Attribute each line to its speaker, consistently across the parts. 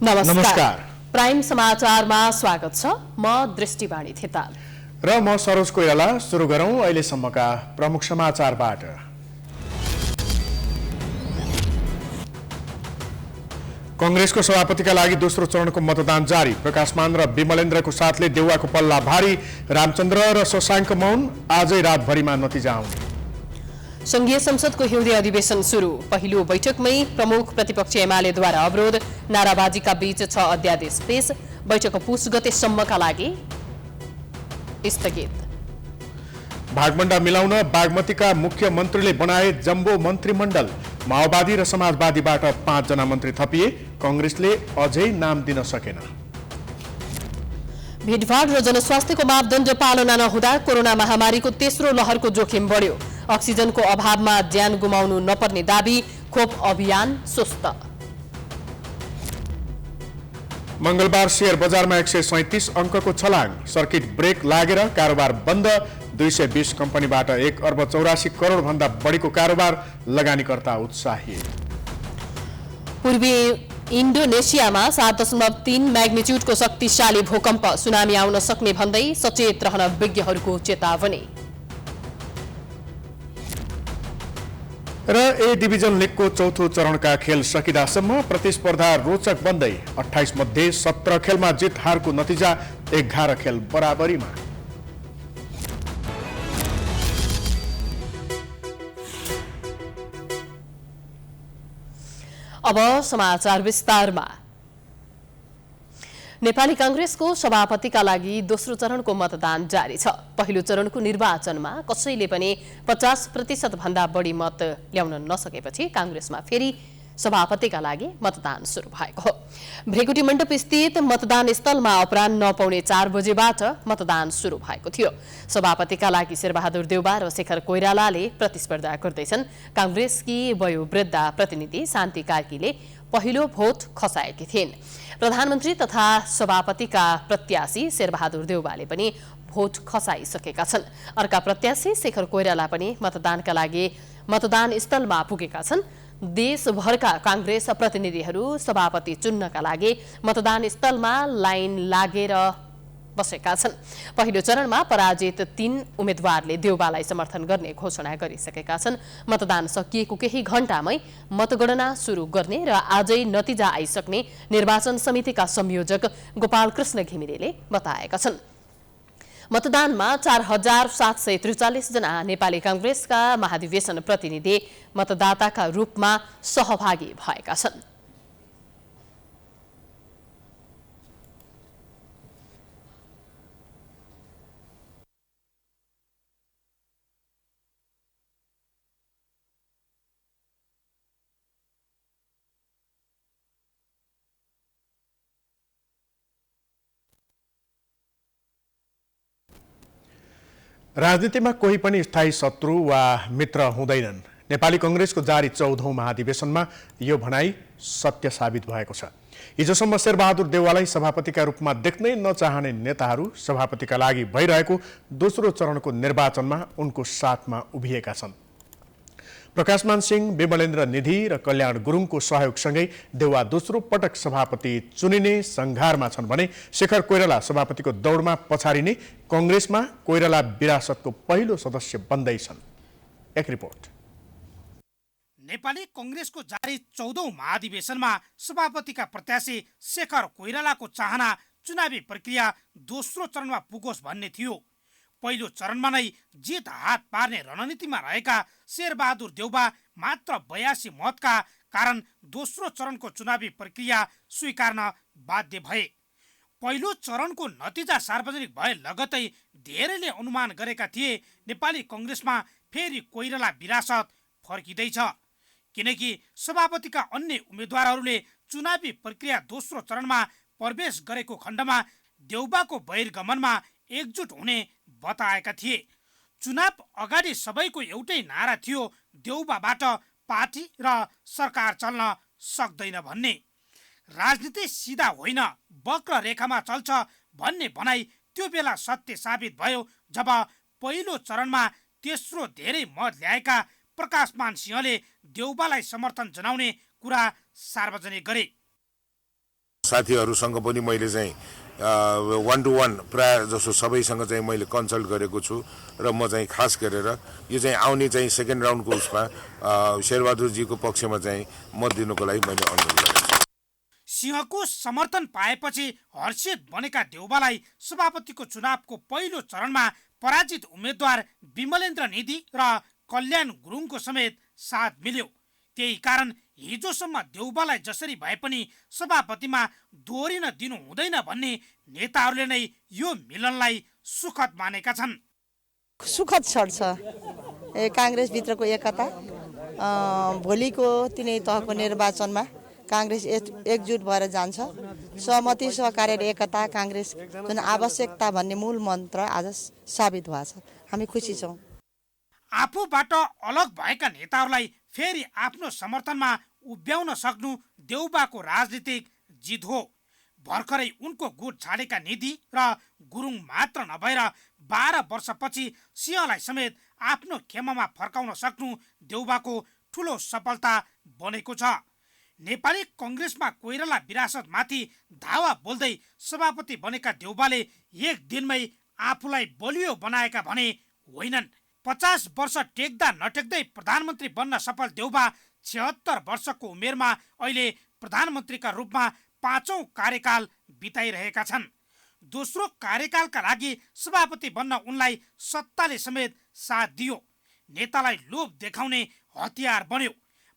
Speaker 1: नमस्कार।
Speaker 2: प्राइम समाचारमा स्वागत छ। म दृष्टिवाणी थेताल
Speaker 1: र म सरोज कोइराला। सुरु गरौं अहिलेसम्मका प्रमुख समाचारबाट। कांग्रेसको सभापतिका लागि दोस्रो चरणको मतदान जारी। प्रकाशमान र विमलेन्द्रको साथले देउवाको पल्ला भारी। रामचन्द्र र शशाङ्क मौन। आजै रातभरिमा नतिजा आउने।
Speaker 2: संघीय संसदको हिउँदे अधिवेशन सुरु। पहिलो बैठकमै प्रमुख प्रतिपक्ष एमालेद्वारा अवरोध। नाराबाजीका बीच 6 अध्यादेश पेश। बैठक पुस गतेसम्मका लागि स्थगित।
Speaker 1: भागमण्डा मिलाउन बागमतीका मुख्यमन्त्रीले बनाए जम्बो मन्त्रीमण्डल। माओवादी र समाजवादीबाट 5 जना मन्त्री थपिए। कांग्रेसले अझै नाम दिन सकेन।
Speaker 2: भिडभाड र जनस्वास्थ्यको मापदण्ड पालना नहुँदा कोरोना महामारीको तेस्रो लहरको जोखिम बढ्यो। अक्सिजनको अभावमा ज्यान गुमाउनु नपर्ने दाबी। खोप अभियान सुस्त।
Speaker 1: मंगलबार शेयर बजारमा 137 अङ्कको छलाङ। सर्किट ब्रेक लागेर कारोबार बन्द। 220 कम्पनीबाट 1 अर्ब 84 करोड भन्दा बढीको कारोबार। लगानीकर्ता उत्साही।
Speaker 2: पूर्वी इन्डोनेसियामा 7.3 म्याग्निट्युडको शक्तिशाली भूकम्प। सुनामी आउन सक्ने भन्दै सचेत रहन विज्ञहरूको चेतावनी। र
Speaker 1: ए डिभिजन लिगको चौथो चरणका खेल सकिदासम्म प्रतिस्पर्धा रोचक बन्दै। 28 मध्ये 17 खेलमा जित हारको नतिजा 11 खेल बराबरीमा।
Speaker 2: अब समाचार विस्तारमा। नेपाली कांग्रेसको सभापतिका लागि दोस्रो चरणको मतदान जारी छ। पहिलो चरणको निर्वाचनमा कसैले पनि 50% भन्दा बढी मत ल्याउन नसकेपछि कांग्रेसमा फेरि सभापतिका लागि मतदान सुरु भएको हो। भ्रेकुटी मण्डप स्थित मतदान स्थलमा अपराह्न 4:45 बजेबाट मतदान सुरु भएको थियो। सभापतिका लागि शेरबहादुर देउबा र शेखर कोइरालाले प्रतिस्पर्धा गर्दैछन्। कांग्रेसकी वयोवृद्ध प्रतिनिधि शान्ति कार्कीले पहिलो भोट खसाएकी थिइन्। प्रधानमन्त्री तथा सभापतिका प्रत्याशी शेरबहादुर देउबाले पनि भोट खसाइसकेका छन्। अर्का प्रत्याशी शेखर कोइराला पनि मतदानका लागि मतदान स्थलमा पुगेका छन्। देशभरका कांग्रेस प्रतिनिधिहरू सभापति चुन्नका लागि मतदान स्थलमा लाइन लागेर बसेका छन्। पहिलो चरणमा पराजित 3 उम्मेद्वारले देउबालाई समर्थन गर्ने घोषणा गरिसकेका छन्। मतदान सकिएको केही घण्टामै मतगणना सुरु गर्ने र आजै नतिजा आइसक्ने निर्वाचन समितिका संयोजक गोपाल कृष्ण घिमिरेले बताएका छन्। मतदानमा 4743 जना नेपाली कांग्रेसका महाधिवेशन प्रतिनिधि मतदाताका रूपमा सहभागी भएका छन्।
Speaker 1: राजनीतिमा कोही पनि स्थायी शत्रु वा मित्र हुँदैनन्। नेपाली कांग्रेसको जारी 14औं महाधिवेशनमा यो भनाई सत्य साबित भएको छ। हिजोसम्म शेरबहादुर देउवालाई सभापतिका रूपमा देख्नै नचाहने नेताहरू सभापतिका लागि भइरहेको दोस्रो चरणको निर्वाचनमा उनको साथमा उभिएका छन्। प्रकाशमान सिंह, विमलेन्द्र निधि र कल्याण गुरुङको सहयोगसँगै देउवा दोस्रो पटक सभापति चुनिने संघारमा छन् भने शेखर कोइराला सभापतिको दौडमा पछाडिने। कांग्रेसमा कोइराला विरासतको पहिलो सदस्य बन्दैछन्। एक रिपोर्ट।
Speaker 3: नेपाली कांग्रेसको जारी 14औं महाधिवेशनमा सभापतिका प्रत्याशी शेखर कोइरालाको चाहना चुनावी प्रक्रिया दोस्रो चरणमा पुगोस् भन्ने थियो। पहिलो चरणमा नै जित हात पार्ने रणनीतिमा रहेका शेरबहादुर देउबा मात्र 82 मतका कारण दोस्रो चरणको चुनावी प्रक्रिया स्वीकार्न बाध्य भए। पहिलो चरणको नतिजा सार्वजनिक भए लगतै धेरैले अनुमान गरेका थिए नेपाली कांग्रेसमा फेरि कोइराला विरासत फर्किँदैछ, किनकि सभापतिका अन्य उम्मेद्वारहरूले चुनावी प्रक्रिया दोस्रो चरणमा प्रवेश गरेको खण्डमा देउबाको बहिर्गमनमा एकजुट हुने बताएका थिए। चुनाव अगाडि सबैको एउटै नारा थियो, देउबाबाट पार्टी र सरकार चल्न सक्दैन भन्ने। राजनीति सिधा होइन, वक्र रेखामा चल्छ भन्ने भनाइ त्यो बेला सत्य साबित भयो जब पहिलो चरणमा तेस्रो धेरै मत ल्याएका प्रकाशमान सिंहले देउबालाई समर्थन जनाउने कुरा सार्वजनिक गरे।
Speaker 4: साथीहरूसँग पनि मैले चाहिँ 1-to-1 प्राय जसो सबैसँग चाहिँ मैले कन्सल्ट गरेको छु र म चाहिँ खास गरेर यो चाहिँ आउने चाहिँ सेकेन्ड राउन्डको उसमा शेरबहादुरजीको पक्षमा चाहिँ मत दिनुको लागि मैले अनुरोध गरेको छु।
Speaker 3: सिंहको समर्थन पाएपछि हर्षित बनेका देउबालाई सभापतिको चुनावको पहिलो चरणमा पराजित उम्मेद्वार विमलेन्द्र निधि र कल्याण गुरुङको समेत साथ मिल्यो। त्यही कारण हिजोसम्म देउबालाई जसरी भए पनि सभापतिमा दोहोरिन दिनु हुँदैन भन्ने नेताहरूले नै यो मिलनलाई सुखद मानेका छन्।
Speaker 5: सुखद क्षण छ काङ्ग्रेसभित्रको एकता। भोलिको तिनै तहको निर्वाचनमा काङ्ग्रेस एकजुट भएर जान्छ। सहमति सहकार्य र एकता काङ्ग्रेस जुन आवश्यकता भन्ने मूल मन्त्र आज साबित भएको छ। हामी खुसी छौँ।
Speaker 3: आफूबाट अलग भएका नेताहरूलाई फेरि आफ्नो समर्थनमा उभ्याउन सक्नु देउबाको राजनीतिक जित हो। भर्खरै उनको गुट छाडेका निधि र गुरुङ मात्र नभएर 12 वर्षपछि सिंहलाई समेत आफ्नो खेमामा फर्काउन सक्नु देउबाको ठुलो सफलता बनेको छ। नेपाली कङ्ग्रेसमा कोइराला विरासतमाथि धावा बोल्दै सभापति बनेका देउबाले एक दिनमै आफूलाई बलियो बनाएका भने होइनन्। 50 वर्ष टेक्दा नटेक्दै प्रधानमन्त्री बन्न सफल देउबा 76 वर्षको उमेरमा अहिले प्रधानमन्त्रीका रूपमा 5औं कार्यकाल बिताइरहेका छन्। दोस्रो कार्यकालका लागि सभापति बन्न उनलाई सत्ताले समेत साथ दियो। नेतालाई लोभ देखाउने हतियार बन्यो।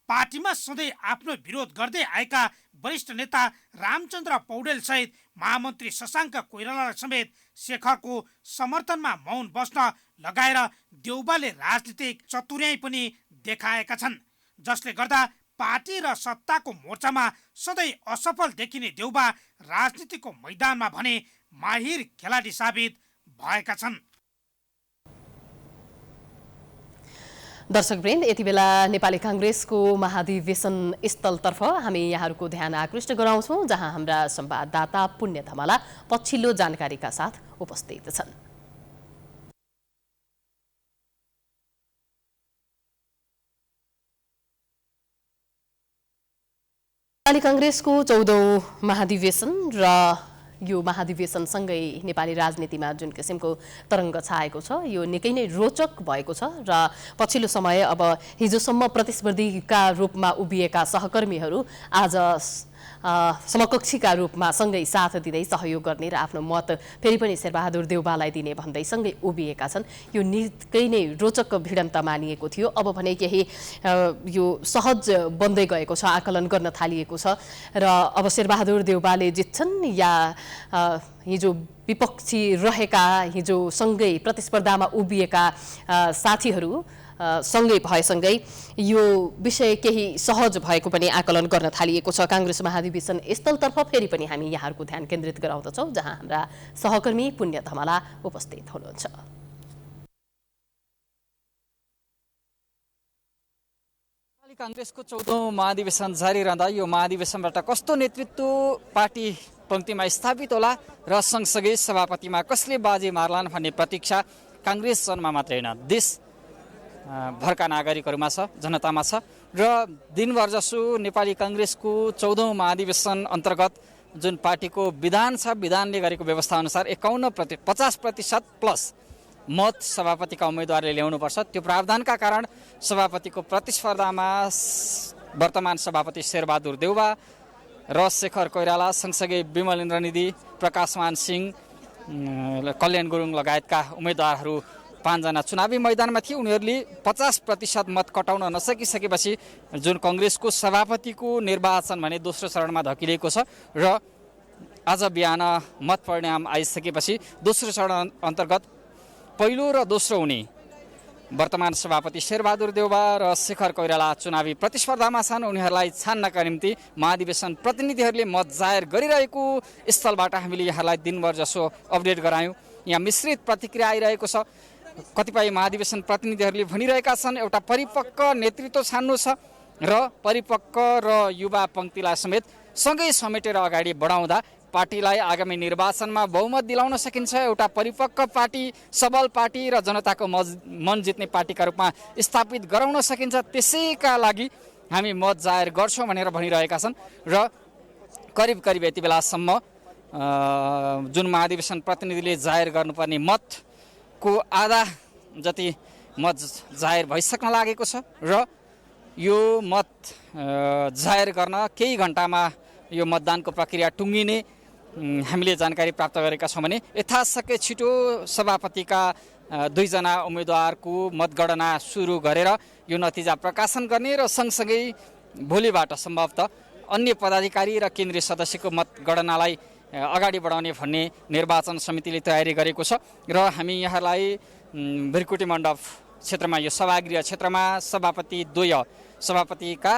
Speaker 3: पार्टीमा सधैँ आफ्नो विरोध गर्दै आएका वरिष्ठ नेता रामचन्द्र पौडेल सहित महामन्त्री शशाङ्क कोइराला समेत शेखरको समर्थनमा मौन बस्न लगाएर देउबाले राजनीतिक चतुर्याई पनि देखाएका छन्, जसले गर्दा पार्टी र सत्ताको मोर्चामा सधैँ असफल देखिने देउबा राजनीतिको मैदानमा भने माहिर खेलाडी साबित भएका छन्।
Speaker 2: दर्शकवृन्द, यति बेला नेपाली काङ्ग्रेसको महाधिवेशन स्थलतर्फ हामी यहाँहरूको ध्यान आकृष्ट गराउँछौँ, जहाँ हाम्रा संवाददाता पुण्य धमाला पछिल्लो जानकारीका साथ उपस्थित छन्। नेपाली काङ्ग्रेसको 14औं महाधिवेशन र यो महाधिवेशनसँगै नेपाली राजनीतिमा जुन किसिमको तरङ्ग छाएको छ यो निकै नै रोचक भएको छ र पछिल्लो समय अब हिजोसम्म प्रतिस्पर्धीका रूपमा उभिएका सहकर्मीहरू आज समकक्षीका रूपमा सँगै साथ दिँदै सहयोग गर्ने र आफ्नो मत फेरि पनि शेरबहादुर देउबालाई दिने भन्दै सँगै उभिएका छन्। यो निकै नै रोचक भिडन्त मानिएको थियो। अब भने केही यो सहज बन्दै गएको छ, आकलन गर्न थालिएको छ र अब शेरबहादुर देउबाले जित्छन् या हिजो विपक्षी रहेका, हिजो सँगै प्रतिस्पर्धामा उभिएका साथीहरू सँगै भएसँगै यो विषय केही सहज भएको पनि आकलन गर्न थालिएको छ। काङ्ग्रेस महाधिवेशन स्थलतर्फ फेरि पनि हामी यहाँहरूको ध्यान केन्द्रित गराउँदछौँ, जहाँ हाम्रा सहकर्मी पुण्य धमाला उपस्थित हुनुहुन्छ।
Speaker 6: काङ्ग्रेसको 14औं महाधिवेशन जारी रहँदा यो महाधिवेशनबाट कस्तो नेतृत्व पार्टी पङ्क्तिमा स्थापित होला र सँगसँगै सभापतिमा कसले बाजी मार्लान् भन्ने प्रतीक्षा काङ्ग्रेस जनमा मात्रै होइन, देश भरका नागरिकहरूमा छ, जनतामा छ। र दिनभर जसो नेपाली काङ्ग्रेसको 14औं महाधिवेशन अन्तर्गत जुन पार्टीको विधान छ, विधानले गरेको व्यवस्था अनुसार 50% प्लस मत सभापतिका उम्मेदवारले ल्याउनुपर्छ। त्यो प्रावधानका कारण सभापतिको प्रतिस्पर्धामा वर्तमान सभापति शेरबहादुर देउबा र शेखर कोइराला सँगसँगै विमलेन्द्र निधि, प्रकाशमान सिंह, कल्याण गुरुङ लगायतका उम्मेदवारहरू 5 जना चुनावी मैदानमा थिए। उनीहरूले 50% मत कटाउन नसकिसकेपछि जुन काङ्ग्रेसको सभापतिको निर्वाचन भने दोस्रो चरणमा धकिलिएको छ र आज बिहान मत परिणाम आइसकेपछि दोस्रो चरण अन्तर्गत पहिलो र दोस्रो हुने वर्तमान सभापति शेरबहादुर देउबा र शेखर कोइराला चुनावी प्रतिस्पर्धामा छन्। उनीहरूलाई छान्नका निम्ति महाधिवेशन प्रतिनिधिहरूले मत जाहेर गरिरहेको स्थलबाट हामीले यहाँलाई दिनभर जसो अपडेट गरायौँ। यहाँ मिश्रित प्रतिक्रिया आइरहेको छ। कतिपय महाधिवेशन प्रतिनिधिहरूले भनिरहेका छन् एउटा परिपक्व नेतृत्व छान्नु छ र परिपक्व र युवा पङ्क्तिलाई समेत सँगै समेटेर अगाडि बढाउँदा पार्टीलाई आगामी निर्वाचनमा बहुमत दिलाउन सकिन्छ। एउटा परिपक्व पार्टी, सबल पार्टी र जनताको मन जित्ने पार्टीका रूपमा स्थापित गराउन सकिन्छ। त्यसैका लागि हामी मत जाहेर गर्छौँ भनेर भनिरहेका छन् र करिब करिब यति बेलासम्म जुन महाधिवेशन प्रतिनिधिले जाहेर गर्नुपर्ने मतको आधा जति मत जाहेर भइसक्न लागेको छ र यो मत जाहेर गर्न केही घण्टामा यो मतदानको प्रक्रिया टुङ्गिने हामीले जानकारी प्राप्त गरेका छौँ भने यथाशक्य छिटो सभापतिका 2 जना उम्मेदवारको मतगणना सुरु गरेर यो नतिजा प्रकाशन गर्ने र सँगसँगै भोलिबाट सम्भवतः अन्य पदाधिकारी र केन्द्रीय सदस्यको मतगणनालाई अगाडि बढाउने भन्ने निर्वाचन समितिले तयारी गरेको छ र हामी यहाँलाई भृकुटी मण्डप क्षेत्रमा यो सभागृह क्षेत्रमा सभापतिका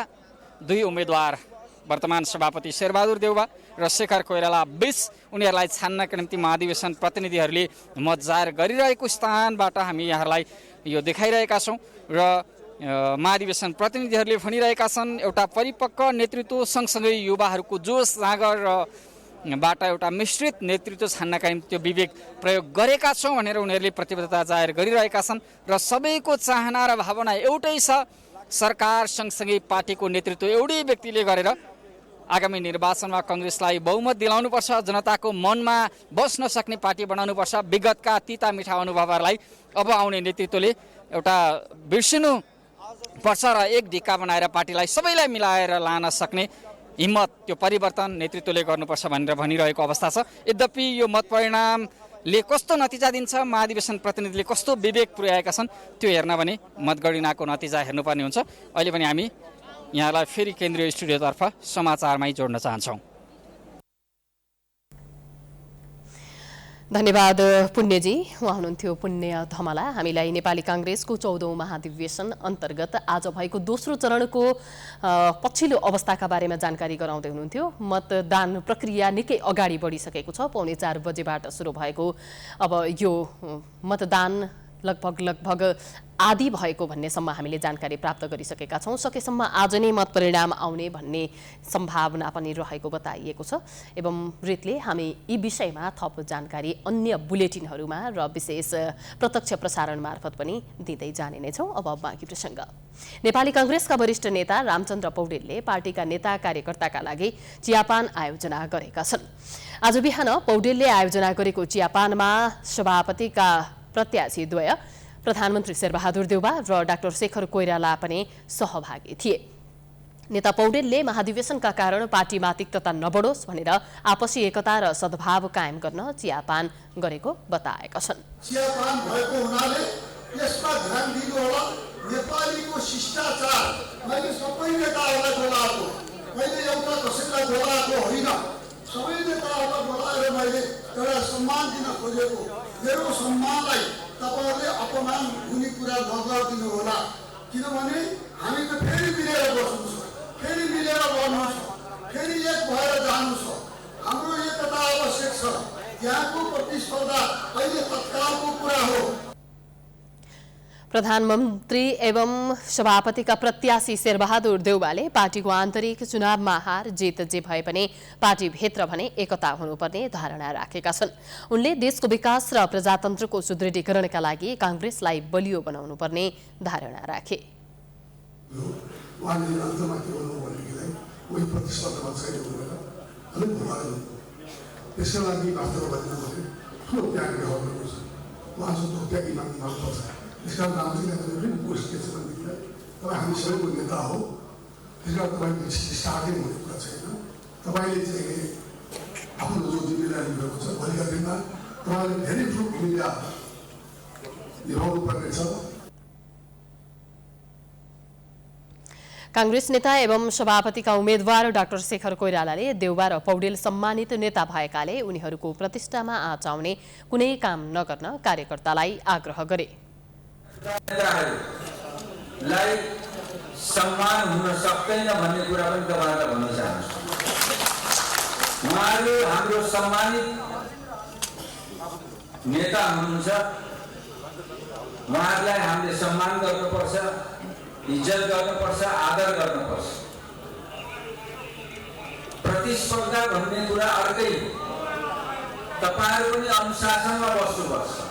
Speaker 6: 2 उम्मेदवार वर्तमान सभापति शेरबहादुर देउवा र शेखर कोइराला 20 उनीहरूलाई छान्नका निम्ति महाधिवेशन प्रतिनिधिहरूले मत जाहेर गरिरहेको स्थानबाट हामी यहाँलाई यो देखाइरहेका छौँ र महाधिवेशन प्रतिनिधिहरूले भनिरहेका छन् एउटा परिपक्व नेतृत्व सँगसँगै युवाहरूको जोस जाँगरबाट एउटा मिश्रित नेतृत्व छान्नका निम्ति त्यो विवेक प्रयोग गरेका छौँ भनेर उनीहरूले प्रतिबद्धता जाहेर गरिरहेका छन् र सबैको चाहना र भावना एउटै छ सरकार सँगसँगै पार्टीको नेतृत्व एउटै व्यक्तिले गरेर आगामी निर्वाचनमा कांग्रेसलाई बहुमत दिलाउनुपर्छ, जनताको मनमा बस्न सक्ने पार्टी बनाउनुपर्छ। विगतका तिता मिठा अनुभवहरूलाई अब आउने नेतृत्वले एउटा बिर्सिनु पर्छ र एक ढिक्का बनाएर पार्टीलाई सबैलाई मिलाएर लान सक्ने हिम्मत त्यो परिवर्तन नेतृत्वले गर्नुपर्छ भनेर भनिरहेको अवस्था छ। यद्यपि यो मत परिणामले कस्तो नतिजा दिन्छ, महाधिवेशन प्रतिनिधिले कस्तो विवेक पुर्याएका छन् त्यो हेर्न भने मतगणनाको नतिजा हेर्नुपर्ने हुन्छ। अहिले पनि हामी यहाँलाई फेरि केन्द्रीय स्टुडियोतर्फ समाचारमै जोड्न चाहन्छौँ।
Speaker 2: धन्यवाद पुण्यजी, उहाँ हुनुहुन्थ्यो पुण्य धमला। हामीलाई नेपाली कांग्रेसको 14औं महाधिवेशन अन्तर्गत आज भएको दोस्रो चरणको पछिल्लो अवस्थाका बारेमा जानकारी गराउँदै हुनुहुन्थ्यो। मतदान प्रक्रिया निकै अगाडि बढिसकेको छ। 3:45 बजेबाट सुरु भएको अब यो मतदान लगभग आदि भएको भन्नेसम्म हामीले जानकारी प्राप्त गरिसकेका छौँ। सकेसम्म आज नै मत परिणाम आउने भन्ने सम्भावना पनि रहेको बताइएको छ। एवं रितले हामी यी विषयमा थप जानकारी अन्य बुलेटिनहरूमा र विशेष प्रत्यक्ष प्रसारण मार्फत पनि दिँदै जाने नै छौँ। अब बाँकी प्रसङ्ग। नेपाली कांग्रेसका वरिष्ठ नेता रामचन्द्र पौडेलले पार्टीका नेता कार्यकर्ताका लागि चियापान आयोजना गरेका छन्। आज बिहान पौडेलले आयोजना गरेको चियापानमा सभापतिका प्रत्याशीद्वय प्रधानमन्त्री शेरबहादुर देउवा र डाक्टर शेखर कोइराला पनि सहभागी थिए। नेता पौडेलले महाधिवेशनका कारण पार्टीमा तिक्तता नबढोस् भनेर आपसी एकता र सद्भाव कायम गर्न चियापान गरेको बताएका छन्।
Speaker 7: चियापान भएको हुनाले यसमा ध्यान दिनु होला। नेपालीको शिष्टाचार मैले सबै नेताहरूलाई बोलाएको, मैले एउटा कसैलाई बोलाएको होइन, सबै नेताहरूलाई बोलाएर मैले एउटा सम्मान दिन खोजेको। मेरो सम्मानलाई तपाईहरुले अपमान हुने कुरा नगरिदिनु होला, किनभने हामी त फेरि मिलेर बस्नु छ, फेरि मिलेर लड्नु छ, फेरि एक भएर जानु छ। हाम्रो एकता आवश्यक छ। यहाँको प्रतिस्पर्धा अहिले तत्कालको कुरा हो।
Speaker 2: प्रधानमन्त्री एवं सभापतिका प्रत्याशी शेरबहादुर देउवाले पार्टीको आन्तरिक चुनावमा हार जित जे भए पनि पार्टीभित्र भने एकता हुनुपर्ने धारणा राखेका छन्। उनले देशको विकास र प्रजातन्त्रको सुदृढीकरणका लागि कांग्रेसलाई बलियो बनाउनु पर्ने धारणा राखे।
Speaker 7: इसका नाम से पोस्ट के संबंधित है। तब हामी सबैको नेता हो, त्यसका तपाईको स्टार्टिङ हुने कुरा छैन। तपाईले चाहिँ आफ्नो जो जिम्मेदारी लिएको छ भोलिका दिनमा तपाईले धेरै ठुलो भूमिका निभाउनु पर्ने छ।
Speaker 2: कांग्रेस नेता एवं सभापतिका उम्मेद्वार डाक्टर शेखर कोइरालाले देउवा र पौडेल सम्मानित नेता भएकाले उनीहरूको प्रतिष्ठामा आँच आउने कुनै काम नगर्न कार्यकर्तालाई आग्रह गरे।
Speaker 8: नेताहरूलाई सम्मान हुन सक्दैन भन्ने कुरा पनि तपाईहरुलाई भन्न चाहन्छु। उहाँहरू हाम्रो सम्मानित नेता हुनुहुन्छ। उहाँहरूलाई हामीले सम्मान गर्नुपर्छ, इज्जत गर्नुपर्छ, आदर गर्नुपर्छ। प्रतिस्पर्धा भन्ने कुरा अर्कै, तपाईहरु पनि अनुशासनमा बस्नुपर्छ।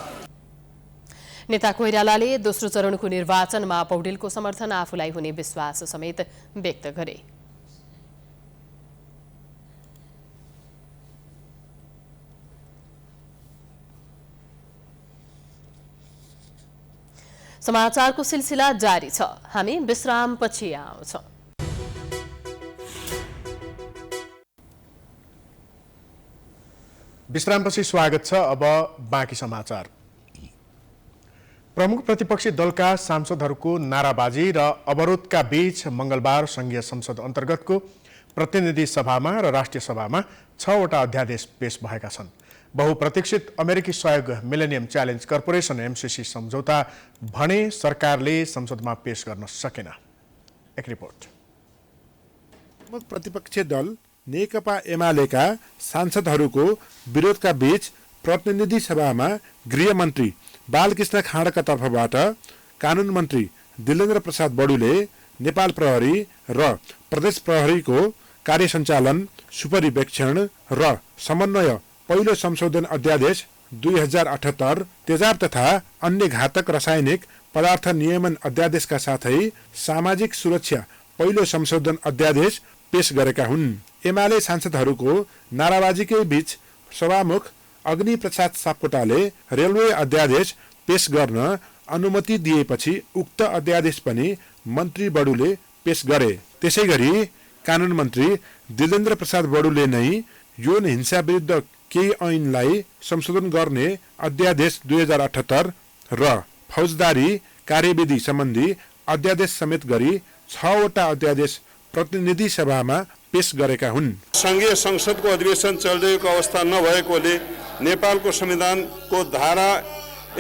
Speaker 2: नेता कोइरालाले दोस्रो चरणको निर्वाचनमा पौडेलको समर्थन आफूलाई हुने विश्वास समेत व्यक्त गरे। समाचारको सिलसिला जारी छ। हामी विश्रामपछि आउँछौँ।
Speaker 1: विश्रामपछि स्वागत छ। अब बाँकी समाचार। प्रमुख प्रतिपक्षी दलका सांसदहरूको नाराबाजी र अवरोधका बीच मंगलबार संघीय संसद अन्तर्गतको प्रतिनिधि सभामा र राष्ट्रिय सभामा 6वटा अध्यादेश पेश भएका छन्। बहुप्रतीक्षित अमेरिकी सहयोग मिलेनियम च्यालेन्ज कर्पोरेसन एमसीसी सम्झौता भने सरकारले संसदमा पेश गर्न सकेन। एक रिपोर्ट।
Speaker 9: प्रमुख प्रतिपक्षी दल नेकपा एमालेका सांसदहरूको विरोधका बीच प्रतिनिधि सभामा गृहमन्त्री बालकृष्ण खाँडका तर्फबाट कानुन मन्त्री दिलेन्द्र प्रसाद बडुले नेपाल प्रहरी र प्रदेश प्रहरीको कार्य सञ्चालन, सुपरिवेक्षण र समन्वय पहिलो संशोधन अध्यादेश 2078, तेजाब तथा अन्य घातक रासायनिक पदार्थ नियमन अध्यादेशका साथै सामाजिक सुरक्षा पहिलो संशोधन अध्यादेश पेश गरेका हुन्। एमाले सांसदहरूको नाराबाजीकै बीच सभामुख अग्नि प्रसाद सापकोटाले रेलवे अध्यादेश पेश गर्न अनुमति दिएपछि उक्त अध्यादेश पनि मन्त्री बडुले पेश गरे। त्यसैगरी कानुन मन्त्री दिलेन्द्र प्रसाद बडुले नै यौन हिंसा विरुद्ध केही ऐनलाई संशोधन गर्ने अध्यादेश 2078 र फौजदारी कार्यविधि सम्बन्धी अध्यादेश समेत गरी 6वटा अध्यादेश प्रतिनिधि सभामा पेश गरेका हुन्।
Speaker 10: संघीय संसदको अधिवेशन चलिरहेको अवस्था नभएकोले नेपालको संविधानको धारा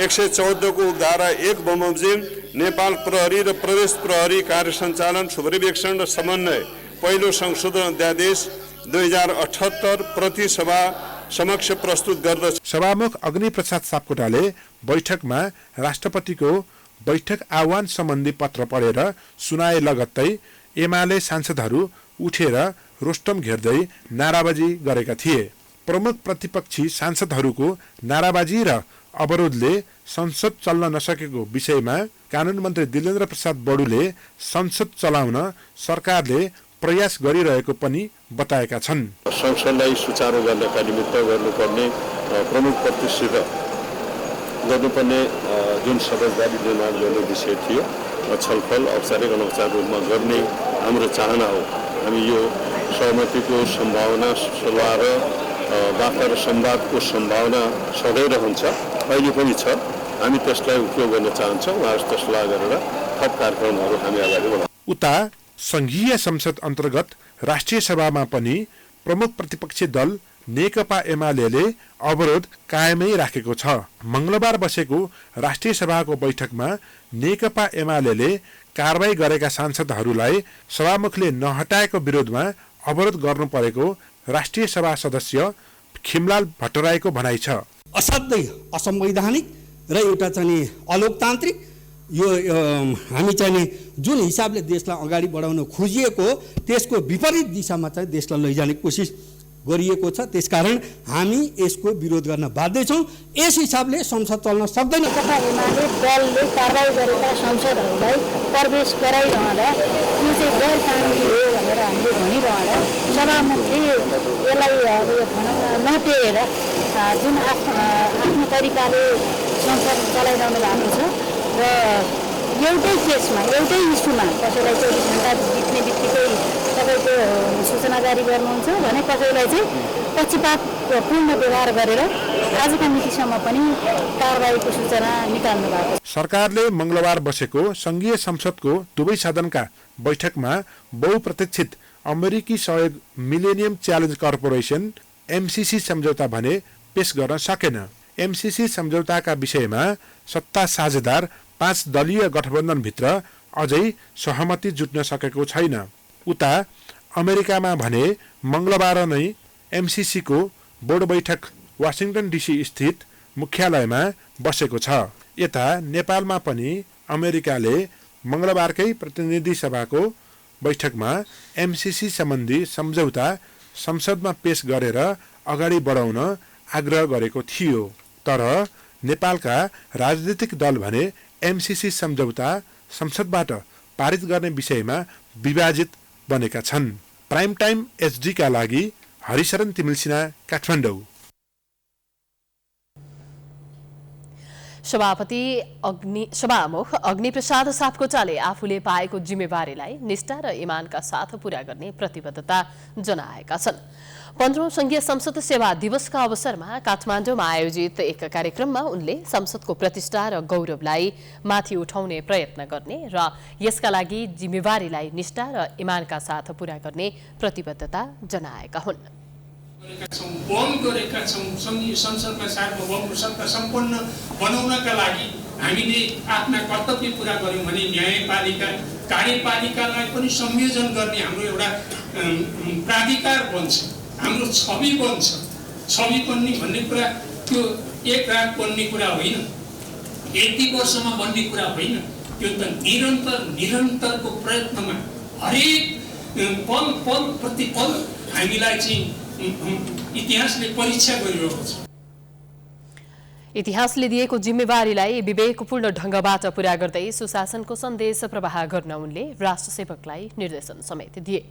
Speaker 10: 114 को धारा 1 बमोजिम नेपाल प्रहरी र प्रदेश प्रहरी कार्य सञ्चालन, सुपरिवेक्षण र समन्वय पहिलो संशोधन अध्यादेश 2078 प्रति सभा समक्ष प्रस्तुत गर्दछ।
Speaker 9: सभामुख अग्नि प्रसाद सापकोटाले बैठकमा राष्ट्रपतिको बैठक आह्वान सम्बन्धी पत्र पढेर सुनाए लगत्तै एमाले सांसदहरू उठेर रोस्टम घेर्दै नाराबाजी गरेका थिए। प्रमुख प्रतिपक्षी सांसदहरूको नाराबाजी र अवरोधले संसद चल्न नसकेको विषयमा कानुन मन्त्री दिलेन्द्र प्रसाद बडुले संसद चलाउन सरकारले प्रयास गरिरहेको पनि बताएका छन्।
Speaker 10: संसदलाई सुचारू गर्नका निमित्त गर्नुपर्ने प्रमुख प्रतिष्ठित गर्नुपर्ने जुन समझदारी निर्माण गर्ने विषय थियो, छलफल औपचारिक अनौपचारिक रूपमा गर्ने हाम्रो चाहना हो। हामी यो सहमतिको सम्भावना, सल्लाह र वार्ता र संवादको सम्भावना सधैँ रहन्छ, अहिले पनि छ। हामी त्यसलाई उपयोग गर्न चाहन्छौँ। उहाँहरूसित सल्लाह गरेर थप कार्यक्रमहरू हामी अगाडि बढाउँछौँ।
Speaker 9: उता संघीय संसद अन्तर्गत राष्ट्रिय सभामा पनि प्रमुख प्रतिपक्षी दल नेकपा एमालेले अवरोध कायमै राखेको छ। मंगलबार बसेको राष्ट्रिय सभाको बैठकमा नेकपा एमालेले कारबाही गरेका सांसदहरूलाई सभामुखले नहटाएको विरोधमा अवरोध गर्नु परेको राष्ट्रिय सभा सदस्य खिमलाल भट्टराईको भनाइ छ।
Speaker 11: असाध्यै असंवैधानिक र एउटा चाहिँ अलोकतान्त्रिक यो हामी चाहिँ जुन हिसाबले देशलाई अगाडि बढाउन खोजिएको त्यसको विपरीत दिशामा चाहिँ देशलाई लैजाने कोसिस गरिएको छ। त्यसकारण हामी यसको विरोध गर्न बाध्य छौँ। यस हिसाबले संसद चल्न सक्दैन।
Speaker 12: एमाले दलले कारबाही गरेका सांसदहरूलाई प्रवेश गराइरहँदा यो चाहिँ गैर कानुनी हो भनेर हामीले भनिरहँदा सभामुखले यसलाई नटेरेर जुन आफ्नो तरिकाले संसद चलाइरहनु भएको छ र एउटै केसमा एउटै इस्युमा कसैलाई 24 घण्टा बित्ने बित्तिकै तपाईँको सूचना जारी गर्नुहुन्छ भने कसैलाई चाहिँ पक्षपातपूर्ण व्यवहार गरेर आजका मितिसम्म पनि कारबाहीको सूचना निकाल्नु भएको छ।
Speaker 9: सरकारले मंगलबार बसेको संघीय संसदको दुवै सदनका बैठकमा बहुप्रतीक्षित अमेरिकी सहयोग मिलेनियम च्यालेन्ज कर्पोरेसन एमसीसी सम्झौता भने पेश गर्न सकेन। एमसीसी सम्झौताका विषयमा सत्ता साझेदार 5 दलीय गठबन्धनभित्र अझै सहमति जुट्न सकेको छैन। उता अमेरिकामा भने मंगलबार नै एमसीसीको बोर्ड बैठक वाशिंटन डीसी स्थित मुख्यालयमा बसेको छ। यता नेपालमा पनि अमेरिकाले मंगलबारकै प्रतिनिधि सभाको बैठकमा एमसीसी सम्बन्धी सम्झौता संसदमा पेश गरेर अगाडि बढाउन आग्रह गरेको थियो। तर नेपालका राजनीतिक दल भने एमसीसी सम्झौता संसदबाट पारित गर्ने विषयमा विभाजित बनेका छन्। प्राइम टाइम एचडी का लागि हरिशरण तिमिलसिना, काठमाडौँ।
Speaker 2: सभामुख अग्निप्रसाद सापकोटाले आफूले पाएको जिम्मेवारीलाई निष्ठा र इमानका साथ पूरा गर्ने प्रतिबद्धता जनाएका छन्। 15औं संघीय संसद सेवा दिवसका अवसरमा काठमाडौँमा आयोजित एक कार्यक्रममा उनले संसदको प्रतिष्ठा र गौरवलाई माथि उठाउने प्रयत्न गर्ने र यसका लागि जिम्मेवारीलाई निष्ठा र इमानका साथ पूरा गर्ने प्रतिबद्धता जनाएका हुन्।
Speaker 13: गरेका छौं संघीय संसदमा सार्वभौम सत्ता सम्पन्न बनाउनका लागि हामीले आफ्ना कर्तव्य पूरा गर्यौं भने न्यायपालिका कार्यपालिकालाई पनि संयोजन गर्ने हाम्रो एउटा प्राधिकार बन्छ, हाम्रो छवि बन्छ। छवि बन्ने भन्ने कुरा त्यो एक रात बन्ने कुरा होइन, यति वर्षमा बन्ने कुरा होइन, त्यो त निरन्तरको प्रयत्नमा हरेक पल पल प्रतिपल हामीलाई चाहिँ इतिहासले परीक्षा गरिरहेको छ।
Speaker 2: इतिहासले दिएको जिम्मेवारीलाई विवेकपूर्ण ढंगबाट पूरा गर्दै सुशासनको सन्देश प्रवाह गर्न उनले राष्ट्रसेवकलाई निर्देशन समेत दिए।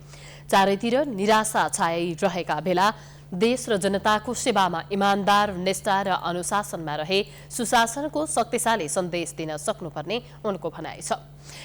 Speaker 2: चारैतिर निराशा छाइरहेका बेला देश र जनताको सेवामा इमानदार, निष्ठा र अनुशासनमा रहे सुशासनको शक्तिशाली सन्देश दिन सक्नुपर्ने उनको भनाइ छ।